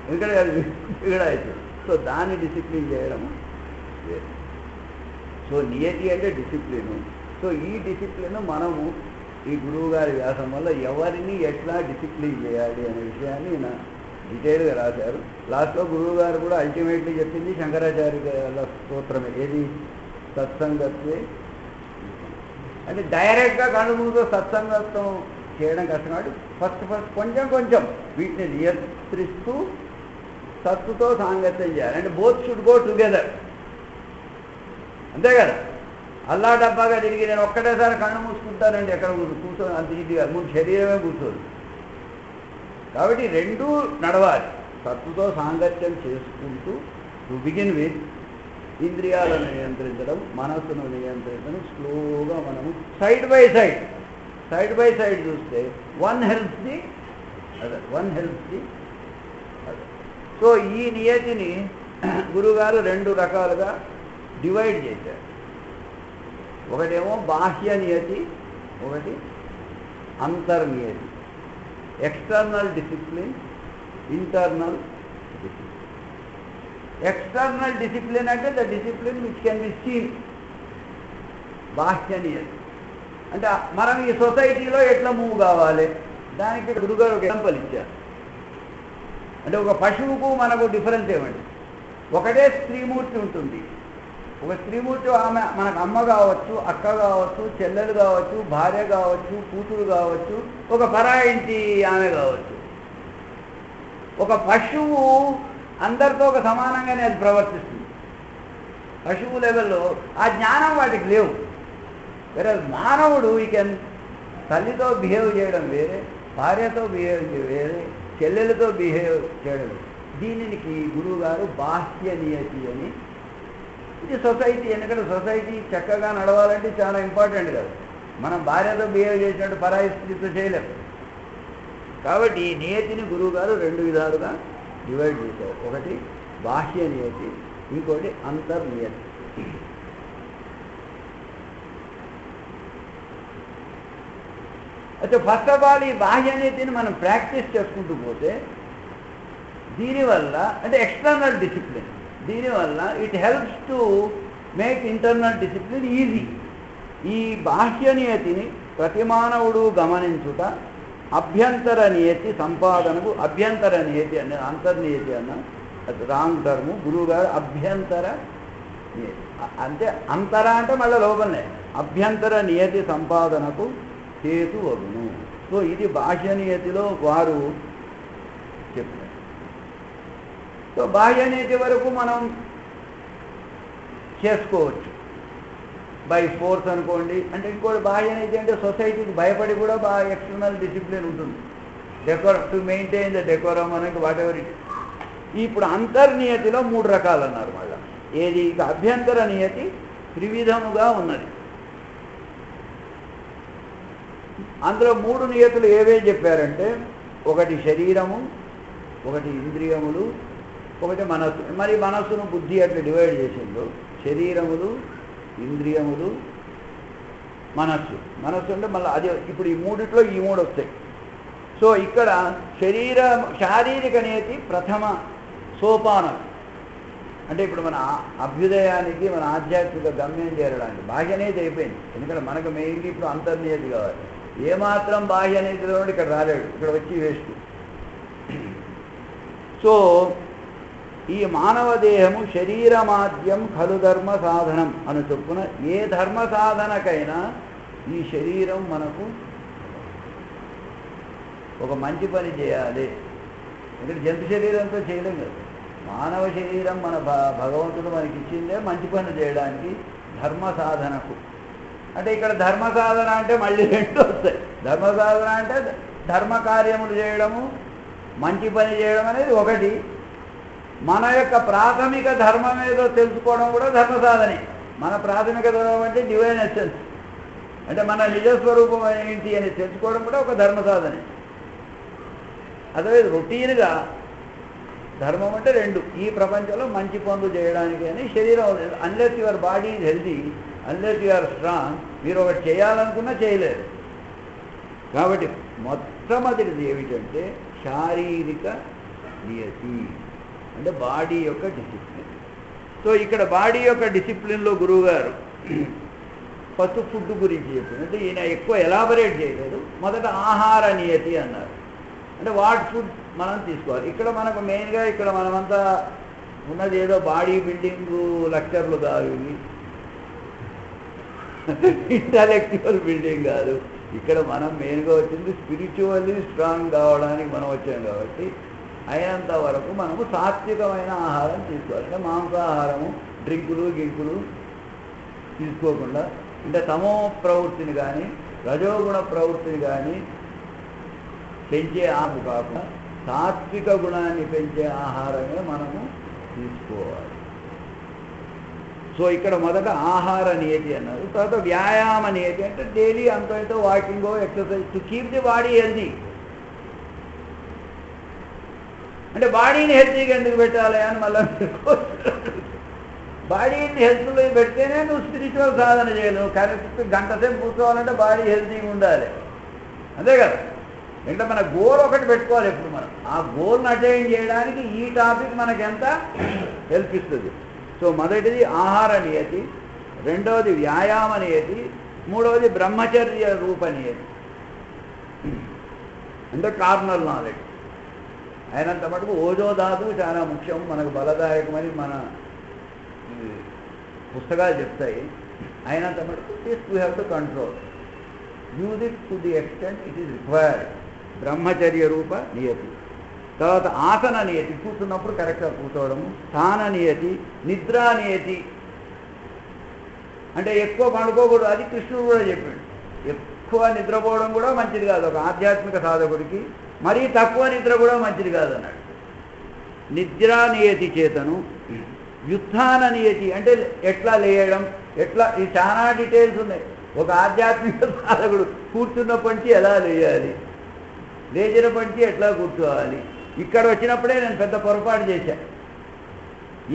S1: ఎందుకంటే అది ఇక్కడ అవుతుంది. సో దాన్ని డిసిప్లిన్ చేయడము. సో నియతి అంటే డిసిప్లిను. సో ఈ డిసిప్లిన్ మనము ఈ గురువు గారి వ్యాసం వల్ల ఎవరిని ఎట్లా డిసిప్లిన్ చేయాలి అనే విషయాన్ని ఈయన డీటెయిల్గా రాశారు. లాస్ట్లో గురువు గారు కూడా అల్టిమేట్లీ చెప్పింది శంకరాచార్య గారి స్తోత్రమే. ఏది? సత్సంగత్వే. అంటే డైరెక్ట్గా కనుమూతో సత్సంగత్వం చేయడం కష్టం కాబట్టి ఫస్ట్ కొంచెం వీటిని నియంత్రిస్తూ సత్తుతో సాంగత్యం చేయాలి. అంటే బోత్ షుడ్ గో టుగెదర్, అంతే కదా. అల్లా డబ్బాగా తిరిగి నేను ఒక్కటేసారి కళ్ళు మూసుకుంటానండి, ఎక్కడ కూర్చొని అంత ఈజీగా ముందు శరీరమే కూర్చోదు. కాబట్టి రెండూ నడవాలి. సత్తుతో సాంగత్యం చేసుకుంటూ టు బిగిన్ విత్ ఇంద్రియాలను నియంత్రించడం, మనస్సును నియంత్రించడం, స్లోగా మనము సైడ్ బై సైడ్ చూస్తే one helps the other. So ఈ నియతిని గురుగారు 2 రకాలుగా డివైడ్ చేశారు. ఒకటేమో బాహ్య నియతి, ఒకటి అంతర్నియతి. External discipline, internal discipline. External discipline అంటే the discipline which can be seen. బాహ్య నియతి అంటే మనం ఈ సొసైటీలో ఎట్లా మూవ్ కావాలి, దానికి గురుగారు ఒక ఎగ్జాంపుల్ ఇచ్చారు. అంటే ఒక పశువుకు మనకు డిఫరెన్స్ ఏమండి? ఒకటే స్త్రీమూర్తి ఉంటుంది. ఒక స్త్రీమూర్తి ఆమె మనకు అమ్మ కావచ్చు, అక్క కావచ్చు, చెల్లెలు కావచ్చు, భార్య కావచ్చు, కూతురు కావచ్చు, ఒక పరాయి ఇంటి ఆమె కావచ్చు. ఒక పశువు అందరితో ఒక సమానంగానే అది ప్రవర్తిస్తుంది. పశువు లెవెల్లో ఆ జ్ఞానం వాటికి లేవు. వేరే మానవుడు ఈ కెన్ తల్లితో బిహేవ్ చేయడం వేరే, భార్యతో బిహేవ్ వేరే, చెల్లెలతో బిహేవ్ చేయడం. దీనికి గురువు గారు బాహ్య నియతి అని. ఇది సొసైటీ. ఎందుకంటే సొసైటీ చక్కగా నడవాలంటే చాలా ఇంపార్టెంట్ కదా. మనం భార్యతో బిహేవ్ చేసినట్టు పరాయి స్త్రీతో చేయలేము. కాబట్టి ఈ నియతిని గురువు గారు 2 విధాలుగా డివైడ్ చేశారు. ఒకటి బాహ్య నియతి, ఇంకోటి అంతర్నియతి. అయితే ఫస్ట్ ఆఫ్ ఆల్ ఈ బాహ్య నీతిని మనం ప్రాక్టీస్ చేసుకుంటూ పోతే దీనివల్ల అంటే ఎక్స్టర్నల్ డిసిప్లిన్, దీనివల్ల it helps to make internal discipline easy. ఈ బాహ్య నియతిని ప్రతి మానవుడు గమనించుట అభ్యంతర నియతి సంపాదనకు. అభ్యంతర నియతి అన్న అంతర్నియతి అన్న అది రాంగ్ టర్ము. గురువుగారు అభ్యంతర నియతి అంటే అంతర అంటే మళ్ళీ లోపలనే. అభ్యంతర నియతి సంపాదనకు హేతువగును. సో ఇది బాహ్య నియతిలో వారు చెప్పారు. సో బాహ్య నీతి వరకు మనం చేసుకోవచ్చు బై ఫోర్స్ అనుకోండి. అంటే ఇంకోటి బాహ్య నీతి అంటే సొసైటీకి భయపడి కూడా బాగా ఎక్స్టర్నల్ డిసిప్లిన్ ఉంటుంది. టు మెయింటైన్ ద డెకోరం అనేది వాట్ ఎవర్ ఇట్. ఇప్పుడు అంతర్నియతిలో 3 రకాలు అన్నారు మళ్ళీ. ఏది? ఇక అభ్యంతర నియతి త్రివిధముగా ఉన్నది. అందులో 3 నియతులు ఏవే చెప్పారంటే ఒకటి శరీరము, ఒకటి ఇంద్రియములు, ఒకటి మనస్సు. మరి మనస్సును బుద్ధి అట్లా డివైడ్ చేసిండు. శరీరములు, ఇంద్రియములు, మనస్సు. మనస్సు అంటే మళ్ళీ అది ఇప్పుడు ఈ మూడిట్లో ఈ 3 వస్తాయి. సో ఇక్కడ శారీరక నియతి ప్రథమ సోపానం. అంటే ఇప్పుడు మన అభ్యుదయానికి, మన ఆధ్యాత్మిక గమ్యం చేరడానికి బాహ్యనీతి అయిపోయింది. ఎందుకంటే మనకు మెయిన్లీ ఇప్పుడు అంతర్నియతి కావాలి. ఏమాత్రం బాహ్యనీతిలో ఇక్కడ రాలేడు, ఇక్కడ వచ్చి వేస్ట్. సో ఈ మానవ దేహము శరీరమాద్యం ఖలు ధర్మ సాధనం అని చొప్పున ఏ ధర్మ సాధనకైనా ఈ శరీరం మనకు ఒక మంచి పని చేయాలి. ఎందుకంటే జంతు శరీరంతో చేయలేం కదా. మానవ శరీరం మన భగవంతుడు మనకి ఇచ్చిందే మంచి పని చేయడానికి, ధర్మ సాధనకు. అంటే ఇక్కడ ధర్మ సాధన అంటే మళ్ళీ 2 వస్తాయి. ధర్మ సాధన అంటే ధర్మ కార్యములు చేయడము, మంచి పని చేయడం అనేది ఒకటి. మన యొక్క ప్రాథమిక ధర్మం ఏదో తెలుసుకోవడం కూడా ధర్మ సాధనే. మన ప్రాథమిక ధర్మం అంటే డివైన్ ఎసెన్స్, అంటే మన నిజస్వరూపం ఏంటి అని తెలుసుకోవడం కూడా ఒక ధర్మ సాధనే. అదే రొటీన్గా ధర్మం అంటే 2. ఈ ప్రపంచంలో మంచి పనులు చేయడానికి అని శరీరం. Unless your body is healthy, unless you are strong, మీరు ఒకటి చేయాలనుకున్నా చేయలేరు. కాబట్టి మొట్టమొదటిది ఏమిటంటే శారీరక నియతి, అంటే బాడీ యొక్క డిసిప్లిన్. సో ఇక్కడ బాడీ యొక్క డిసిప్లిన్లో గురువుగారు ఫస్ట్ ఫుడ్ గురించి చెప్పింది. అంటే ఈయన ఎక్కువ ఎలాబరేట్ చేయలేదు. మొదట ఆహార నియతి అన్నారు. అంటే వాట్ ఫుడ్ మనం తీసుకోవాలి. ఇక్కడ మనకు మెయిన్గా ఇక్కడ మనమంతా ఉన్నది ఏదో బాడీ బిల్డింగ్ లెక్చర్లు కాదు, ఇవి ఇంటలెక్చువల్ బిల్డింగ్ కాదు. ఇక్కడ మనం మెయిన్గా వచ్చింది స్పిరిచువల్లీ స్ట్రాంగ్ కావడానికి మనం వచ్చాం. కాబట్టి అయినంత వరకు మనము సాత్వికమైన ఆహారం తీసుకోవాలి. అంటే మాంసాహారము, డ్రింకులు గింకులు తీసుకోకుండా, అంటే తమో ప్రవృత్తిని కానీ రజోగుణ ప్రవృత్తిని కానీ పెంచే ఆహారం కాకుండా సాత్విక గుణాన్ని పెంచే ఆహారమే మనము తీసుకోవాలి. సో ఇక్కడ మొదట ఆహార నియతి అన్నారు. తర్వాత వ్యాయామ నియతి అంటే డైలీ అంత ఎంతో వాకింగో exercise to keep the body healthy. అంటే బాడీని హెల్తీగా ఎందుకు పెట్టాలి అని మళ్ళీ బాడీని హెల్త్లో పెడితేనే నువ్వు స్పిరిచువల్ సాధన చేయలేవు. కరెక్ట్ గంట సేపు కూర్చోవాలంటే బాడీ హెల్తీగా ఉండాలి, అంతే కదా. అంటే మన గోల్ ఒకటి పెట్టుకోవాలి ఎప్పుడు మనం. ఆ గోల్ని అటైన్ చేయడానికి ఈ టాపిక్ మనకు ఎంత హెల్ప్ ఇస్తుంది. సో మొదటిది ఆహార నియతి, రెండవది వ్యాయామ నియతి, మూడవది బ్రహ్మచర్య రూప నియతి, అంటే కార్నల్ నాలెడ్జ్. అయినంత మటుకు ఓజోధాతు చాలా ముఖ్యం, మనకు బలదాయకమని మన పుస్తకాలు చెప్తాయి. అయినంత మటుకు this we have to control, use it to the extent it is required. బ్రహ్మచర్య రూప నియతి. తర్వాత ఆసన నియతి, కూర్చున్నప్పుడు కరెక్ట్గా కూర్చోవడము. స్థాన నియతి, నిద్రా నియతి, అంటే ఎక్కువ పండుకోకూడదు. అది కృష్ణుడు కూడా చెప్పాడు. ఎక్కువ నిద్రపోవడం కూడా మంచిది కాదు ఒక ఆధ్యాత్మిక సాధకుడికి, మరీ తక్కువ నిద్ర కూడా మంచిది కాదు అన్నాడు. నిద్రా నియతి చేతను. వ్యుత్థాన నియతి అంటే ఎట్లా లేయడం, ఎట్లా, ఇది చాలా డీటెయిల్స్ ఉన్నాయి. ఒక ఆధ్యాత్మిక సాధకుడు కూర్చున్నప్పటి నుంచి ఎలా లేయాలి, లేచినప్పటి నుంచి ఎట్లా కూర్చోవాలి. ఇక్కడ వచ్చినప్పుడే నేను పెద్ద పొరపాటు చేశాను.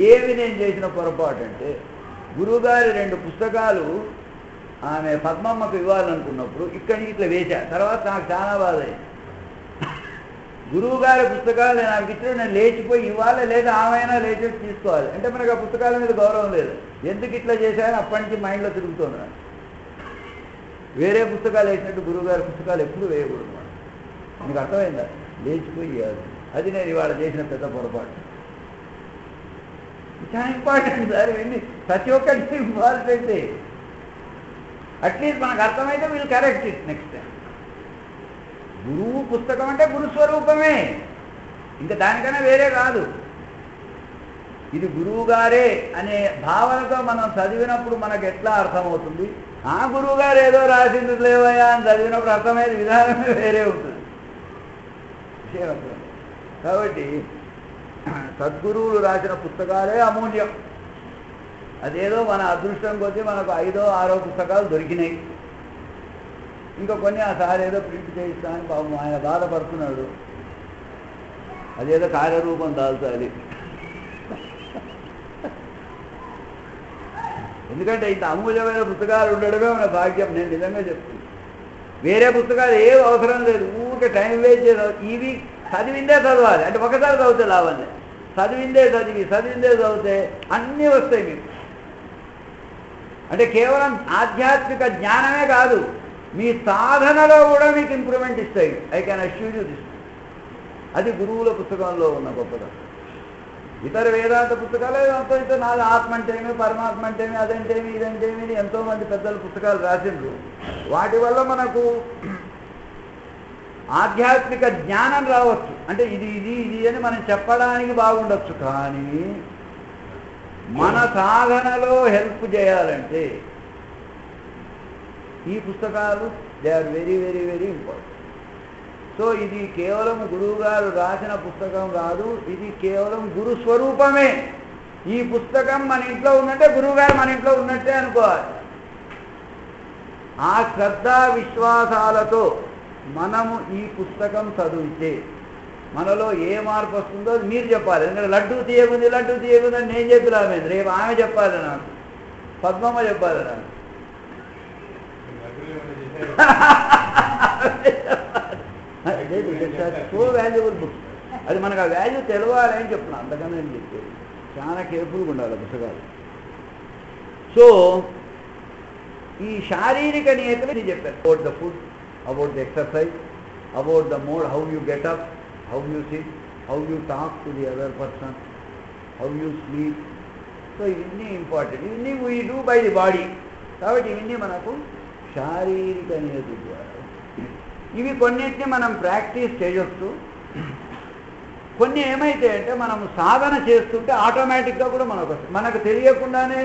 S1: ఏమి నేను చేసిన పొరపాటు అంటే, గురువుగారి 2 పుస్తకాలు ఆమె పద్మమ్మకు ఇవ్వాలనుకున్నప్పుడు ఇక్కడి నుంచి ఇట్లా వేశా. తర్వాత నాకు చాలా బాధ అయింది. గురువుగారి పుస్తకాలు నాకు ఇచ్చిన నేను లేచిపోయి ఇవ్వాలి, లేదా ఆమెనా లేచి తీసుకోవాలి. అంటే మనకు ఆ పుస్తకాల మీద గౌరవం లేదు. ఎందుకు ఇట్లా చేశాను అప్పటి నుంచి మైండ్లో తిరుగుతున్నాను. వేరే పుస్తకాలు వేసినట్టు గురువుగారి పుస్తకాలు ఎప్పుడు వేయకూడదు. మీకు అర్థమైందా? లేచిపోయి ఇవ్వాలి. అది నేను ఇవాళ చేసిన పెద్ద పొరపాటు. చాలా ఇంపార్టెంట్ సార్, ఇవన్నీ ప్రతి ఒక్కటి ఇంపార్టెంటే. అట్లీస్ట్ మనకు అర్థమైతే వీళ్ళు కరెక్ట్ ఇట్ నెక్స్ట్ టైం. గురువు పుస్తకం అంటే గురుస్వరూపమే, ఇంకా దానికన్నా వేరే కాదు. ఇది గురువుగారే అనే భావనతో మనం చదివినప్పుడు మనకు ఎట్లా అర్థమవుతుంది? ఆ గురువుగారు ఏదో రాసింది లేవయా అని చదివినప్పుడు అర్థమయ్యే విధానమే వేరే ఉంటుంది. కాబట్టి సద్గురువులు రాసిన పుస్తకాలే అమూల్యం. అదేదో మన అదృష్టం కొద్దీ మనకు 5, 6 పుస్తకాలు దొరికినాయి. ఇంకా కొన్ని ఆ సార్ ఏదో ప్రింట్ చేయిస్తా అని పాపం ఆయన బాధపడుతున్నాడు. అదేదో కార్యరూపం దాల్చాలి. ఎందుకంటే ఇంత అమూల్యమైన పుస్తకాలు ఉండడమే మన భాగ్యం. నేను నిజంగా చెప్తున్నాను. వేరే పుస్తకాలు ఏం అవసరం లేదు. ఊరికే టైం వేస్ట్ చేయాలి. ఇవి చదివిందే చదవాలి. అంటే ఒకసారి చదివితే లాభండి. చదివిందే చదివితే అన్నీ వస్తాయి మీకు. అంటే కేవలం ఆధ్యాత్మిక జ్ఞానమే కాదు, మీ సాధనలో కూడా మీకు ఇంప్రూవ్మెంట్ ఇస్తాయి. I can assure you this. అది గురువుల పుస్తకంలో ఉన్న గొప్పదనం. ఇతర వేదాంత పుస్తకాలు అంతా ఇంత నాది ఆత్మ అంటేమి, పరమాత్మ అంటేమి, అదంటేమి, ఇదంటేమి ఎంతోమంది పెద్దల పుస్తకాలు రాసిండ్రు. వాటి వల్ల మనకు ఆధ్యాత్మిక జ్ఞానం రావచ్చు. అంటే ఇది ఇది ఇది అని మనం చెప్పడానికి బాగుండొచ్చు. కానీ మన సాధనలో హెల్ప్ చేయాలంటే ఈ పుస్తకాలు they are very very very important. So ఇది కేవలం గురువు గారు రాసిన పుస్తకం కాదు, ఇది కేవలం గురు స్వరూపమే. ఈ పుస్తకం మన ఇంట్లో ఉన్నట్టే గురువు గారు మన ఇంట్లో ఉన్నట్టే అనుకోవాలి. ఆ శ్రద్ధ విశ్వాసాలతో మనము ఈ పుస్తకం చదివితే మనలో ఏ మార్పు వస్తుందో అది మీరు చెప్పాలి. ఎందుకంటే లడ్డూ తీయకుంది అని నేను చెప్పినామేంది, రేపు ఆమె చెప్పాలి, నాకు పద్మమ్మ చెప్పాలి, నాకు సో వాల్యుబుల్ బుక్. అది మనకు ఆ వాల్యూ తెలవాలి అని చెప్తున్నాను. అంతకన్నా నేను చెప్పేది చాలా కేర్ఫుల్గా ఉండాలి పుస్తకాలు. సో ఈ శారీరక నియతలు చెప్పారు. About the food, about the exercise, about the mode, how you getup, how you SIT, how you talk to the other person, how you sleep. So ఇవన్నీ ఇంపార్టెంట్. ఇవన్నీ we do by the body. కాబట్టి ఇవన్నీ మనకు శారీరక నియతుల ద్వారా. ఇవి కొన్నింటిని మనం ప్రాక్టీస్ చేయొచ్చు. కొన్ని ఏమైతే అంటే మనము సాధన చేస్తుంటే ఆటోమేటిక్గా కూడా మనకు తెలియకుండానే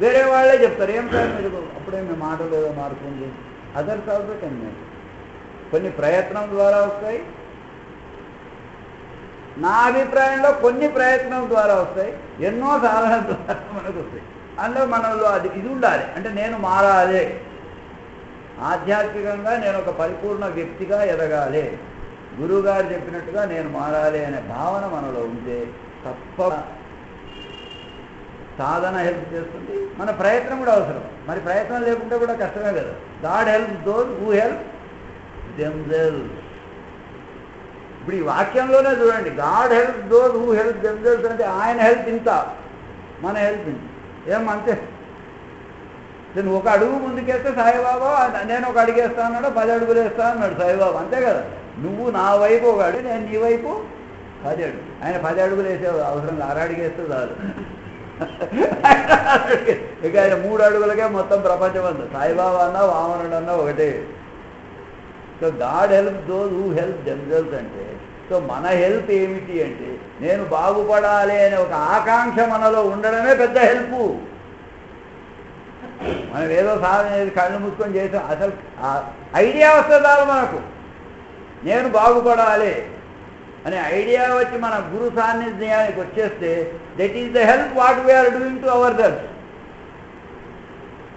S1: వేరే వాళ్ళే చెప్తారు, ఏం సార్ మీరు అప్పుడే మీ మాటలు ఏదో మార్పు ఉంది. Others also can make. కొన్ని ప్రయత్నం ద్వారా వస్తాయి. నా అభిప్రాయంలో కొన్ని ప్రయత్నం ద్వారా వస్తాయి, ఎన్నో సాధన ద్వారా మనకు వస్తాయి. అందులో మనలో అది ఇది ఉండాలి. అంటే నేను మారాలి, ఆధ్యాత్మికంగా నేను ఒక పరిపూర్ణ వ్యక్తిగా ఎదగాలి, గురువుగారు చెప్పినట్టుగా నేను మారాలి అనే భావన మనలో ఉంటే తప్ప సాధన హెల్ప్ చేస్తుంది. మన ప్రయత్నం కూడా అవసరం. మరి ప్రయత్నం లేకుంటే కూడా కష్టమే కదా. God help those who help themselves. ఇప్పుడు ఈ వాక్యంలోనే చూడండి, God help those who help themselves అంటే ఆయన హెల్ప్ ఇంత, మన హెల్ప్ ఇంత. ఏమంతే. నేను ఒక అడుగు ముందుకేస్తే సాయిబాబా, నేను ఒక అడుగు వేస్తా అన్నాడు, 10 అడుగులు వేస్తా అన్నాడు సాయిబాబా. అంతే కదా. నువ్వు నా వైపు ఒక అడుగు, నేను నీ వైపు 10 అడుగు. ఆయన 10 అడుగులు వేసే అవసరం 6 అడుగు వేస్తే చాలు. ఇక ఆయన 3 అడుగులకే మొత్తం ప్రపంచం అంతా. సాయిబాబా అన్నా వామనుడు అన్నా ఒకటే. So God help those who help themselves అంటే, సో మన హెల్ప్ ఏమిటి అంటే నేను బాగుపడాలి అనే ఒక ఆకాంక్ష మనలో ఉండడమే పెద్ద హెల్ప్. మనం ఏదో సాధన కళ్ళు మూసుకొని చేసాం, అసలు ఐడియా వస్తుందాలు మనకు నేను బాగుపడాలి అనే ఐడియా వచ్చి మన గురు సాన్నిధ్యానికి వచ్చేస్తే that is the help what we're doing to our self.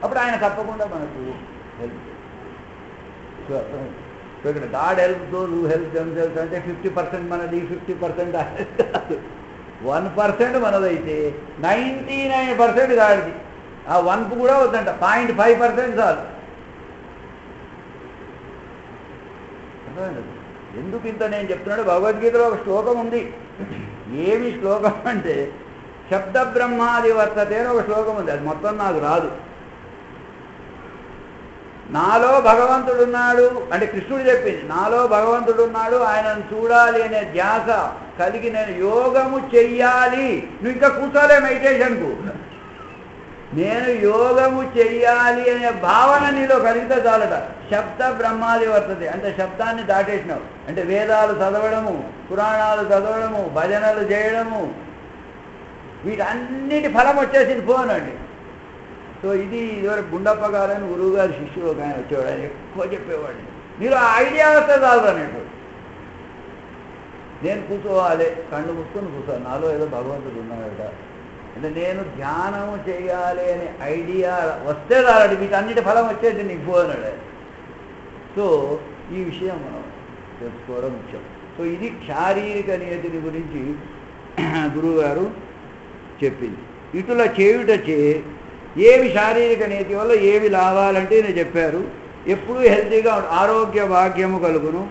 S1: అప్పుడు ఆయన తప్పకుండా మనకు హెల్ప్. సో ఇక్కడ God help those who help themselves అంటే 50% మనది, 50% 1% మనదైతే 99% గాడిది. ఆ 1 కూడా వద్దంట, 0.5% చాలు. ఎందుకు ఇంత నేను చెప్తున్నాడు, భగవద్గీతలో ఒక శ్లోకం ఉంది. ఏమి శ్లోకం అంటే శబ్ద బ్రహ్మాది వర్తతే అని ఒక శ్లోకం ఉంది. అది మొత్తం నాకు రాదు. నాలో భగవంతుడున్నాడు అంటే కృష్ణుడు చెప్పింది, నాలో భగవంతుడున్నాడు, ఆయనను చూడాలి అనే ధ్యాస కలిగి నేను యోగము చెయ్యాలి. నువ్వు ఇంకా కూర్చోలే మెడిటేషన్కు, నేను యోగము చెయ్యాలి అనే భావన నీలో కలిగితే చాలట. శబ్ద బ్రహ్మాది వర్తతే అంటే శబ్దాన్ని దాటేసినావు. అంటే వేదాలు చదవడము, పురాణాలు చదవడము, భజనలు చేయడము, వీటన్నిటి ఫలం వచ్చేసింది పోనండి. సో ఇది ఇదివరకు గుండప్ప గారని గురువు గారి శిష్యుడు ఒక ఆయన వచ్చేవాడు. ఆయన ఎక్కువ చెప్పేవాడిని, మీరు ఆ ఐడియా వస్తే చాలు అన్నట్టు. నేను కూర్చోవాలి, కళ్ళు మూసుకొని కూర్చోవాలి, నాలో ఏదో భగవంతుడు ఉన్నాడట, అంటే నేను ధ్యానము చేయాలి అనే ఐడియా వస్తే చాలండి, వీటన్నిటి ఫలం వచ్చేది నీకు అన్నాడు. సో ఈ విషయం మనం తెలుసుకోవడం ముఖ్యం. సో ఇది శారీరక నియతిని గురించి గురువుగారు చెప్పింది. ఇటుల చేయుటచే ఏవి శారీరక నియతి వల్ల ఏవి లాభాలంటే నేను చెప్పారు. ఎప్పుడూ హెల్తీగా ఆరోగ్య భాగ్యము కలుగును,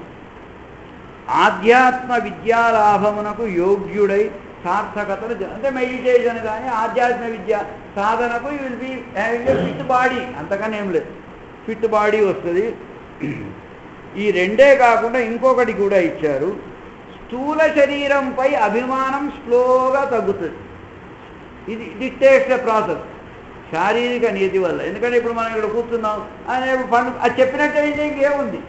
S1: ఆధ్యాత్మ విద్యాలాభమునకు యోగ్యుడై సార్థకతను, అంటే మెడిటేషన్ కానీ ఆధ్యాత్మిక విద్య సాధనకు you will be having a fit body, అంతకన్నా ఏం లేదు, ఫిట్ బాడీ వస్తుంది. ఈ రెండే కాకుండా ఇంకొకటి కూడా ఇచ్చారు, స్థూల శరీరంపై అభిమానం స్లోగా తగ్గుతుంది. ఇది టేక్స్ ఎ ప్రాసెస్ శారీరక నీతి వల్ల. ఎందుకంటే ఇప్పుడు మనం ఇక్కడ కూర్చున్నాం అనే పండు అది చెప్పినట్టే ఇంకేముంది,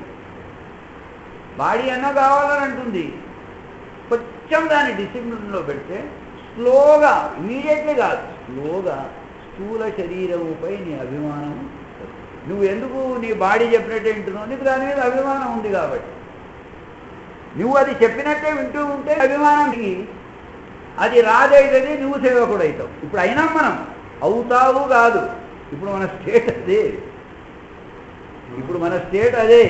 S1: బాడీ అన్నా కావాలని అంటుంది. కొంచెం దాన్ని డిసిప్లిన్లో పెడితే స్లోగా, ఇమీడియట్లీ కాదు, స్లోగా స్థూల శరీరముపై నీ అభిమానం. నువ్వు ఎందుకు నీ బాడీ చెప్పినట్టే వింటున్నావు, నీకు దాని మీద అభిమానం ఉంది కాబట్టి. నువ్వు అది చెప్పినట్టే వింటూ ఉంటే అభిమానానికి అది రాజవుతుంది, నువ్వు సేవకుడు అవుతావు. ఇప్పుడు అయినా మనం అవుతావు కాదు, ఇప్పుడు మన స్టేట్ అదే, ఇప్పుడు మన స్టేట్ అదే.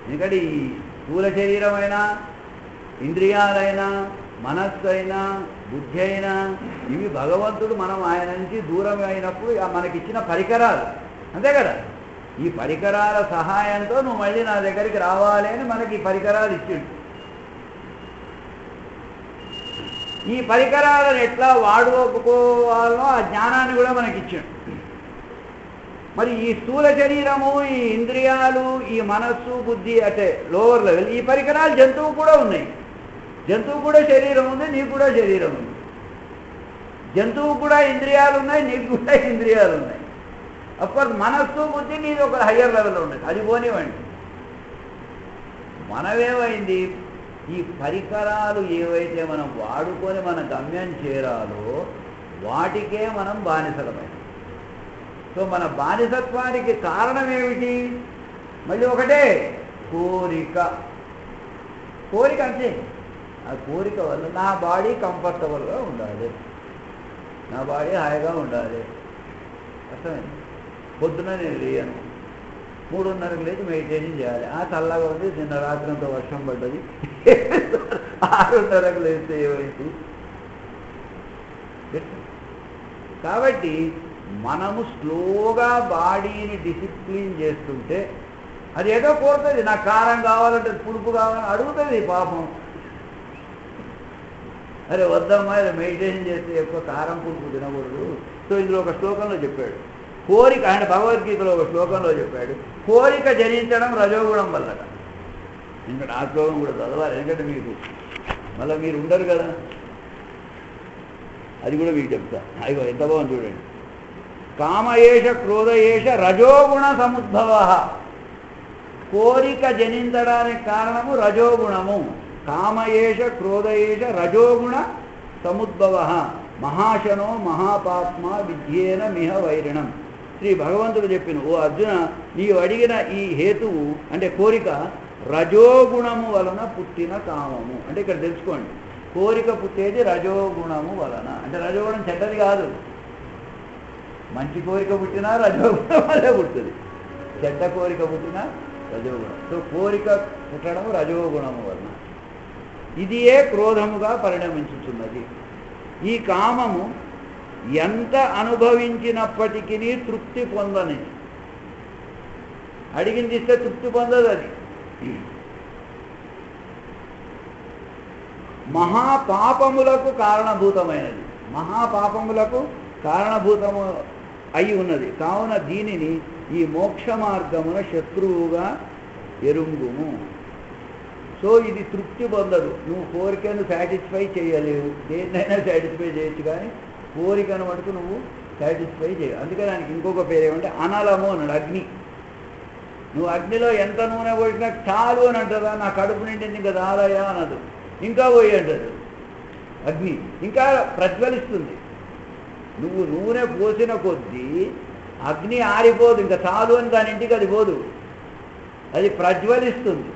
S1: ఎందుకంటే ఈ స్థూల శరీరమైనా, ఇంద్రియాలైనా, మనస్సు అయినా, బుద్ధి అయినా, ఇవి భగవంతుడు మనం ఆయన నుంచి దూరం అయినప్పుడు మనకిచ్చిన పరికరాలు, అంతే కదా. ఈ పరికరాల సహాయంతో నువ్వు మళ్ళీ నా దగ్గరికి రావాలి అని మనకి ఈ పరికరాలు ఇచ్చిండు. ఈ పరికరాలను ఎట్లా వాడుకోవాలో ఆ జ్ఞానాన్ని కూడా మనకి ఇచ్చాడు. మరి ఈ స్థూల శరీరము, ఈ ఇంద్రియాలు, ఈ మనస్సు, బుద్ధి అంటే లోవర్ లెవెల్, ఈ పరికరాలు జంతువు కూడా ఉన్నాయి. జంతువు కూడా శరీరం ఉంది, నీకు కూడా శరీరం ఉంది. జంతువు కూడా ఇంద్రియాలు ఉన్నాయి, నీకు కూడా ఇంద్రియాలు ఉన్నాయి. అఫ్కోర్స్ మనస్సు, బుద్ధి నీది ఒక హయ్యర్ లెవెల్లో ఉండదు, అది పోనివ్వండి. మనమేమైంది, ఈ పరికరాలు ఏవైతే మనం వాడుకొని మన గమ్యం చేరాలో వాటికే మనం బానిసలమైంది. సో మన బానిసత్వానికి కారణం ఏమిటి? మళ్ళీ ఒకటే, కోరిక. కోరిక అంతే. ఆ కోరిక వల్ల నా బాడీ కంఫర్టబుల్గా ఉండాలి, నా బాడీ హాయిగా ఉండాలి. అర్థమైంది. పొద్దున నేను లేయను, 3:30కి లేచి మెడిటేషన్ చేయాలి. చల్లగా ఉంది, నిన్న రాత్రంతో వర్షం పడ్డది, 6:30కి లేస్తే ఏమైంది? కాబట్టి మనము స్లోగా బాడీని డిసిప్లిన్ చేస్తుంటే అది ఏదో కోరుతుంది. నాకు కారం కావాలంటే, పులుపు కావాలని అడుగుతుంది పాపం. అరే వద్దమ్మా, మెడిటేషన్ చేస్తే ఎక్కువ కారం పులుపు తినకూడదు. సో ఇందులో ఒక శ్లోకంలో చెప్పాడు, కోరిక అంటే భగవద్గీతలో ఒక శ్లోకంలో చెప్పాడు, కోరిక జనించడం రజోగుణం వల్లట. ఎందుకంటే ఆ శ్లోకం కూడా చదవాలి, ఎందుకంటే మీకు మళ్ళీ మీరు ఉండరు కదా, అది కూడా మీకు చెప్తా. అయ్యో ఎంత బాగుంది చూడండి. కామయేష క్రోధయేష రజోగుణ సముద్భవ. కోరిక జనించడానికి కారణము రజోగుణము. కామయేష క్రోధయేష రజోగుణ సముద్భవ. మహాశనో మహాపాత్మ విద్యేన మిహ వైరిణం. శ్రీ భగవంతుడు చెప్పిన, ఓ అర్జున, నీవు అడిగిన ఈ హేతువు అంటే కోరిక రజోగుణము వలన పుట్టిన కామము. అంటే ఇక్కడ తెలుసుకోండి, కోరిక పుట్టేది రజోగుణము వలన. అంటే రజోగుణం చెడ్డది కాదు, మంచి కోరిక పుట్టినా రజోగుణం వల్లే పుడుతుంది, చెడ్డ కోరిక పుట్టినా రజోగుణం. సో కోరిక పుట్టడం రజోగుణము వలన. ఇదియే క్రోధముగా పరిణమించుతున్నది. ఈ కామము ఎంత అనుభవించినప్పటికీ తృప్తి పొందని, అడిగింది ఇస్తే తృప్తి పొందదు అది. మహాపాపములకు కారణభూతమైనది, మహాపాపములకు కారణభూతము అయి ఉన్నది. కావున దీనిని ఈ మోక్ష మార్గమున శత్రువుగా ఎరుంగుము. సో ఇది తృప్తి పొందదు. నువ్వు కోరికను సాటిస్ఫై చేయలేవు, దేన్నైనా సాటిస్ఫై చేయొచ్చు, కానీ కోరికను మటుకు నువ్వు సాటిస్ఫై చేయవు. అందుకే దానికి ఇంకొక పేరు ఏమంటే అనలము అన్నాడు, అగ్ని. నువ్వు అగ్నిలో ఎంత నూనె పోసినా చాలు అని అంటారా, నా కడుపు నిండింది ఇంకా చాలయా అనదు, ఇంకా పోయి అంటారు. అగ్ని ఇంకా ప్రజ్వలిస్తుంది. నువ్వు నూనె పోసిన కొద్దీ అగ్ని ఆరిపోదు, ఇంకా చాలు అని దాని ఇంటికి అది పోదు, అది ప్రజ్వలిస్తుంది.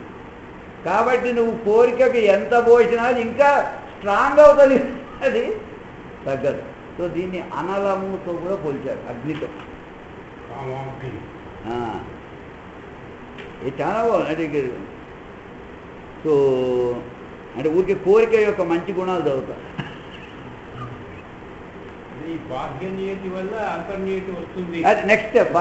S1: కాబట్టి నువ్వు కోరికకి ఎంత పోసినా అది ఇంకా స్ట్రాంగ్ అవుతుంది, అది తగ్గదు. సో దీన్ని అనలముతో కూడా పోల్చారు, అగ్నితో.
S2: ఇది చాలా బాగుంది. అంటే సో అంటే ఊరికే కోరిక యొక్క మంచి గుణాలు చదువుతా.
S3: ఈ బాహ్య నియతి వల్ల అంతర్నియతి వస్తుంది.
S2: అది నెక్స్ట్ స్టెప్.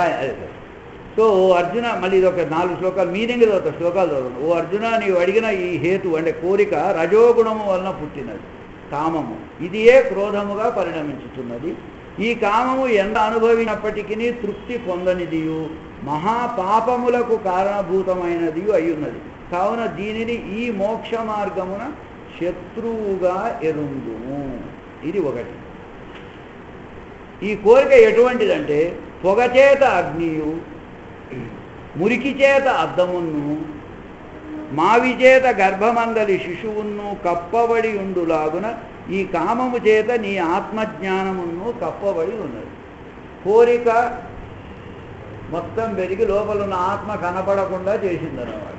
S2: సో అర్జున, మళ్ళీ ఇది ఒక 4 శ్లోకాలు మీనింగ్ చదువుతా, శ్లోకాలు చదువుతాను. ఓ అర్జున, నీవు అడిగిన ఈ హేతు అంటే కోరిక రజోగుణము వలన పుట్టినది కామము. ఇదియే క్రోధముగా పరిణమించుతున్నది. ఈ కామము ఎంత అనుభవినప్పటికీ తృప్తి పొందనిదియు మహాపాపములకు కారణభూతమైనది అయ్యున్నది. కావున దీనిని ఈ మోక్ష మార్గమున శత్రువుగా ఎరుందుము. ఇది ఒకటి. ఈ కోరిక ఎటువంటిదంటే పొగచేత అగ్నియు, మురికి చేత అద్దమును, మావి చేత గర్భమందలి శిశువును కప్పబడి ఉండులాగున ఈ కామము చేత నీ ఆత్మజ్ఞానమును కప్పబడి ఉన్నది. కోరిక మొత్తం పెరిగి లోపల ఉన్న ఆత్మ కనపడకుండా చేసిందన్నమాట.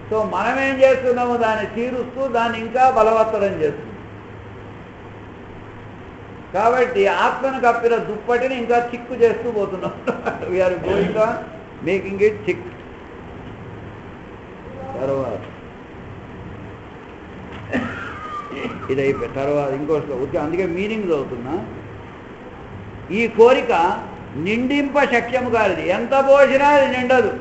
S2: సో మనమేం చేస్తున్నాము, దాన్ని తీరుస్తూ దాన్ని ఇంకా బలవత్తరం చేస్తున్నాం. కాబట్టి ఆత్మను కప్పిన దుప్పటిని ఇంకా చిక్కు చేస్తూ పోతున్నాం. We are going on making it చిక్. తర్వాత ఇది అయిపోయి తర్వాత ఇంకోటి, అందుకే మీనింగ్ చదువుతున్నా. ఈ కోరిక నిండింప శక్యము కాదు. ఎంత పోసినా అది నిండదు.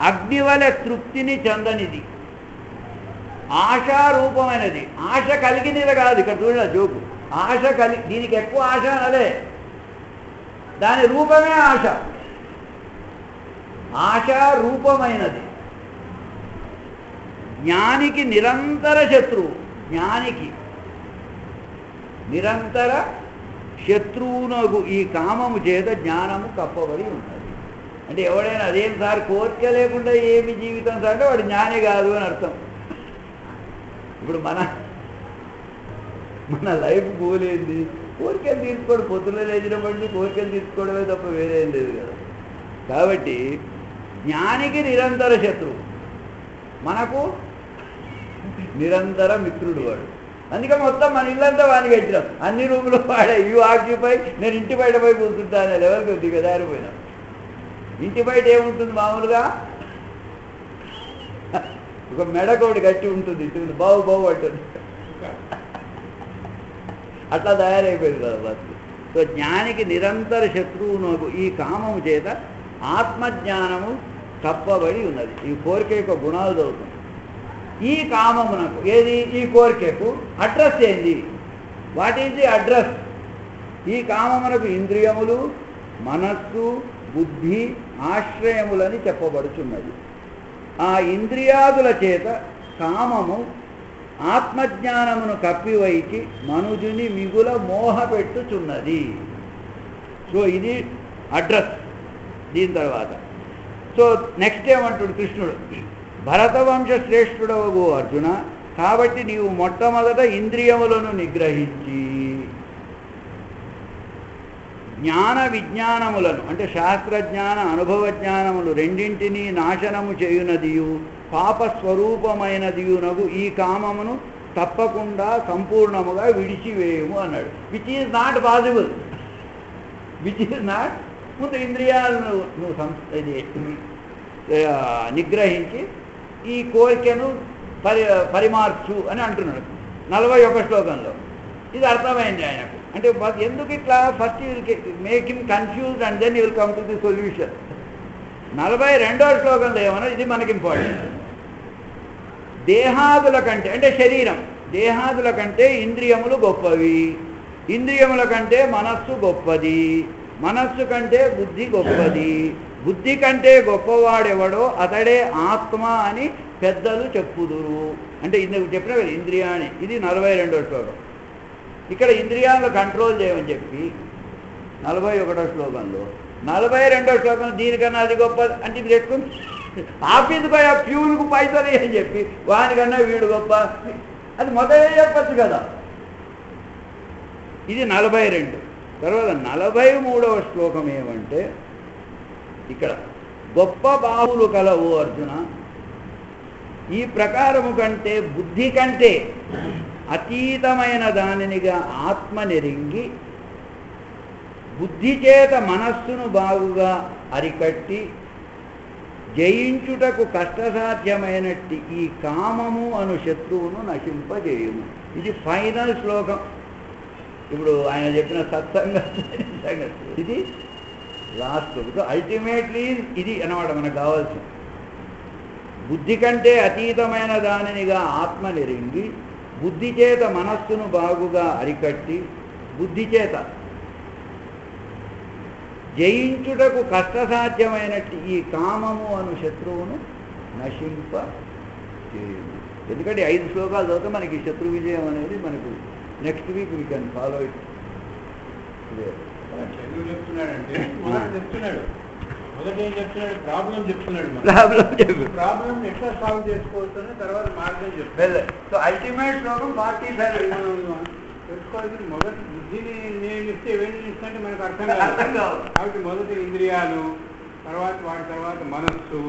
S2: అగ్నివలె తృప్తిని చెందనిది, ఆశారూపమైనది. ఆశ కలిగినది కాదు. ఇక్కడ చూడ జోకు, ఆశ దీనికి ఎక్కువ ఆశ అనలే, దాని రూపమే ఆశ. ఆశారూపమైనది. జ్ఞానికి నిరంతర శత్రువు. జ్ఞానికి నిరంతర శత్రువునకు ఈ కామము చేత జ్ఞానము కప్పబడి ఉన్నది. అంటే ఎవడైనా అదేం సార్ కోరిక లేకుండా ఏమి జీవితం సార్ అంటే వాడు జ్ఞాని కాదు అని అర్థం. ఇప్పుడు మన లైఫ్ పోలేంది, కోరికలు తీర్చుకోవడం. పొద్దున లేచినప్పటి కోరికలు తీర్చుకోవడమే తప్ప వేరేం లేదు కదా. కాబట్టి జ్ఞానికి నిరంతర శత్రువు, మనకు నిరంతర మిత్రుడు వాడు. అందుకే మొత్తం మన ఇల్లంతా వానికి ఇచ్చినాం. అన్ని రూములు వాడే. ఇవి ఆక్యుపై, నేను ఇంటి బయట పోయి కూర్చుంటా అనే లెవెల్కి దిగజారిపోయినా. ఇంటి బయట ఏముంటుంది మామూలుగా, ఒక మెడకోటి గట్టి ఉంటుంది, బావు బావు అంటుంది. అట్లా తయారైపోయింది కదా బతుకు. సో జ్ఞానికి నిరంతర శత్రువునకు ఈ కామము చేత ఆత్మజ్ఞానము కప్పబడి ఉన్నది. ఈ కోరిక యొక్క గుణాలు చదువుతుంది. ఈ కామమునకు ఏది, ఈ కోరికకు అడ్రస్ ఏంది? What is the address? ఈ కామమునకు ఇంద్రియములు, మనస్సు, బుద్ధి ఆశ్రయములని చెప్పబడుచున్నది. ఆ ఇంద్రియాదుల చేత కామము ఆత్మజ్ఞానమును కప్పివైచి మనుజుని మిగుల మోహపెట్టుచున్నది. సో ఇది అడ్రస్. దీని తర్వాత సో నెక్స్ట్ ఏమంటాడు కృష్ణుడు, భరతవంశ శ్రేష్ఠుడవగు అర్జున, కాబట్టి నీవు మొట్టమొదట ఇంద్రియములను నిగ్రహించి జ్ఞాన విజ్ఞానములను అంటే శాస్త్రజ్ఞాన అనుభవ జ్ఞానములు రెండింటినీ నాశనము చేయునదియు పాపస్వరూపమైనదియునగు ఈ కామమును తప్పకుండా సంపూర్ణముగా విడిచివేయము అన్నాడు. Which is not possible. Which is not. ముందు ఇంద్రియాలను నువ్వు నిగ్రహించి ఈ కోరికను పరిమార్చు అని అంటున్నాడు 41 శ్లోకంలో. ఇది అర్థమైంది ఆయనకు. అంటే ఎందుకు ఇట్లా, first you make him confused and then you will come to the solution. 42వ శ్లోకంలో ఏమన్నా, ఇది మనకి ఇంపార్టెంట్. దేహాదుల కంటే అంటే శరీరం, దేహాదుల కంటే ఇంద్రియములు గొప్పవి, ఇంద్రియముల కంటే మనస్సు గొప్పది, మనస్సు కంటే బుద్ధి గొప్పది, బుద్ధి కంటే గొప్పవాడెవడో అతడే ఆత్మ అని పెద్దలు చెప్పుదురు. అంటే ఇందుకు చెప్పిన కదా ఇంద్రియాన్ని. ఇది 42వ శ్లోకం. ఇక్కడ ఇంద్రియాలను కంట్రోల్ చేయమని చెప్పి 41వ శ్లోకంలో, 42వ శ్లోకం దీనికన్నా అది గొప్ప అంటే ఇది పెట్టుకుని ఆఫీస్కి పోయి ఆ ప్యూన్కు పైసలు అని చెప్పి వానికన్నా వీడు గొప్ప, అది మొదలే చెప్పచ్చు కదా. ఇది 42. తర్వాత 43వ శ్లోకం ఏమంటే, ఇక్కడ గొప్ప బాహువులు కలవు అర్జున, ఈ ప్రకారము కంటే బుద్ధి కంటే అతీతమైన దానినిగా ఆత్మ నెరింగి బుద్ధి చేత మనస్సును బాగుగా అరికట్టి జయించుటకు కష్టసాధ్యమైనట్టి ఈ కామము అను శత్రువును నశింపజేయుము. ఇది ఫైనల్ శ్లోకం. ఇప్పుడు ఆయన చెప్పిన సత్సంగతి ఇది లాస్ట్. అల్టిమేట్లీ ఇది అన్నమాట మనకు కావాల్సింది. బుద్ధి కంటే అతీతమైన దానినిగా ఆత్మ నెరింగి బుద్ధి చేత మనస్సును బాగుగా అరికట్టి బుద్ధి చేత జయించుటకు కష్టసాధ్యమైనట్టు ఈ కామము అను శత్రువును నశింప చేయుము. ఎందుకంటే 5 శ్లోకాలు చదివితే మనకి శత్రు విజయం అనేది మనకు next week we can follow it.
S3: చదువు చెప్తున్నాడంటే చెప్తున్నాడు మొదట ఏం చెప్తున్నాడు? ప్రాబ్లం చెప్తున్నాడు. ప్రాబ్లం ఎట్లా సాల్వ్ చేసుకోవచ్చు తర్వాత మార్గం చెప్తాడు.
S2: సో అల్టిమేట్ శ్లోకం 47
S3: తెలుసుకోవాల్సింది మొదటి బుద్ధిని నియమిస్తే ఇవన్నీ ఇస్తుంటే మనకు అర్థం కాదు. కాబట్టి మొదటి ఇంద్రియాలు, తర్వాత వాటి తర్వాత మనస్సు,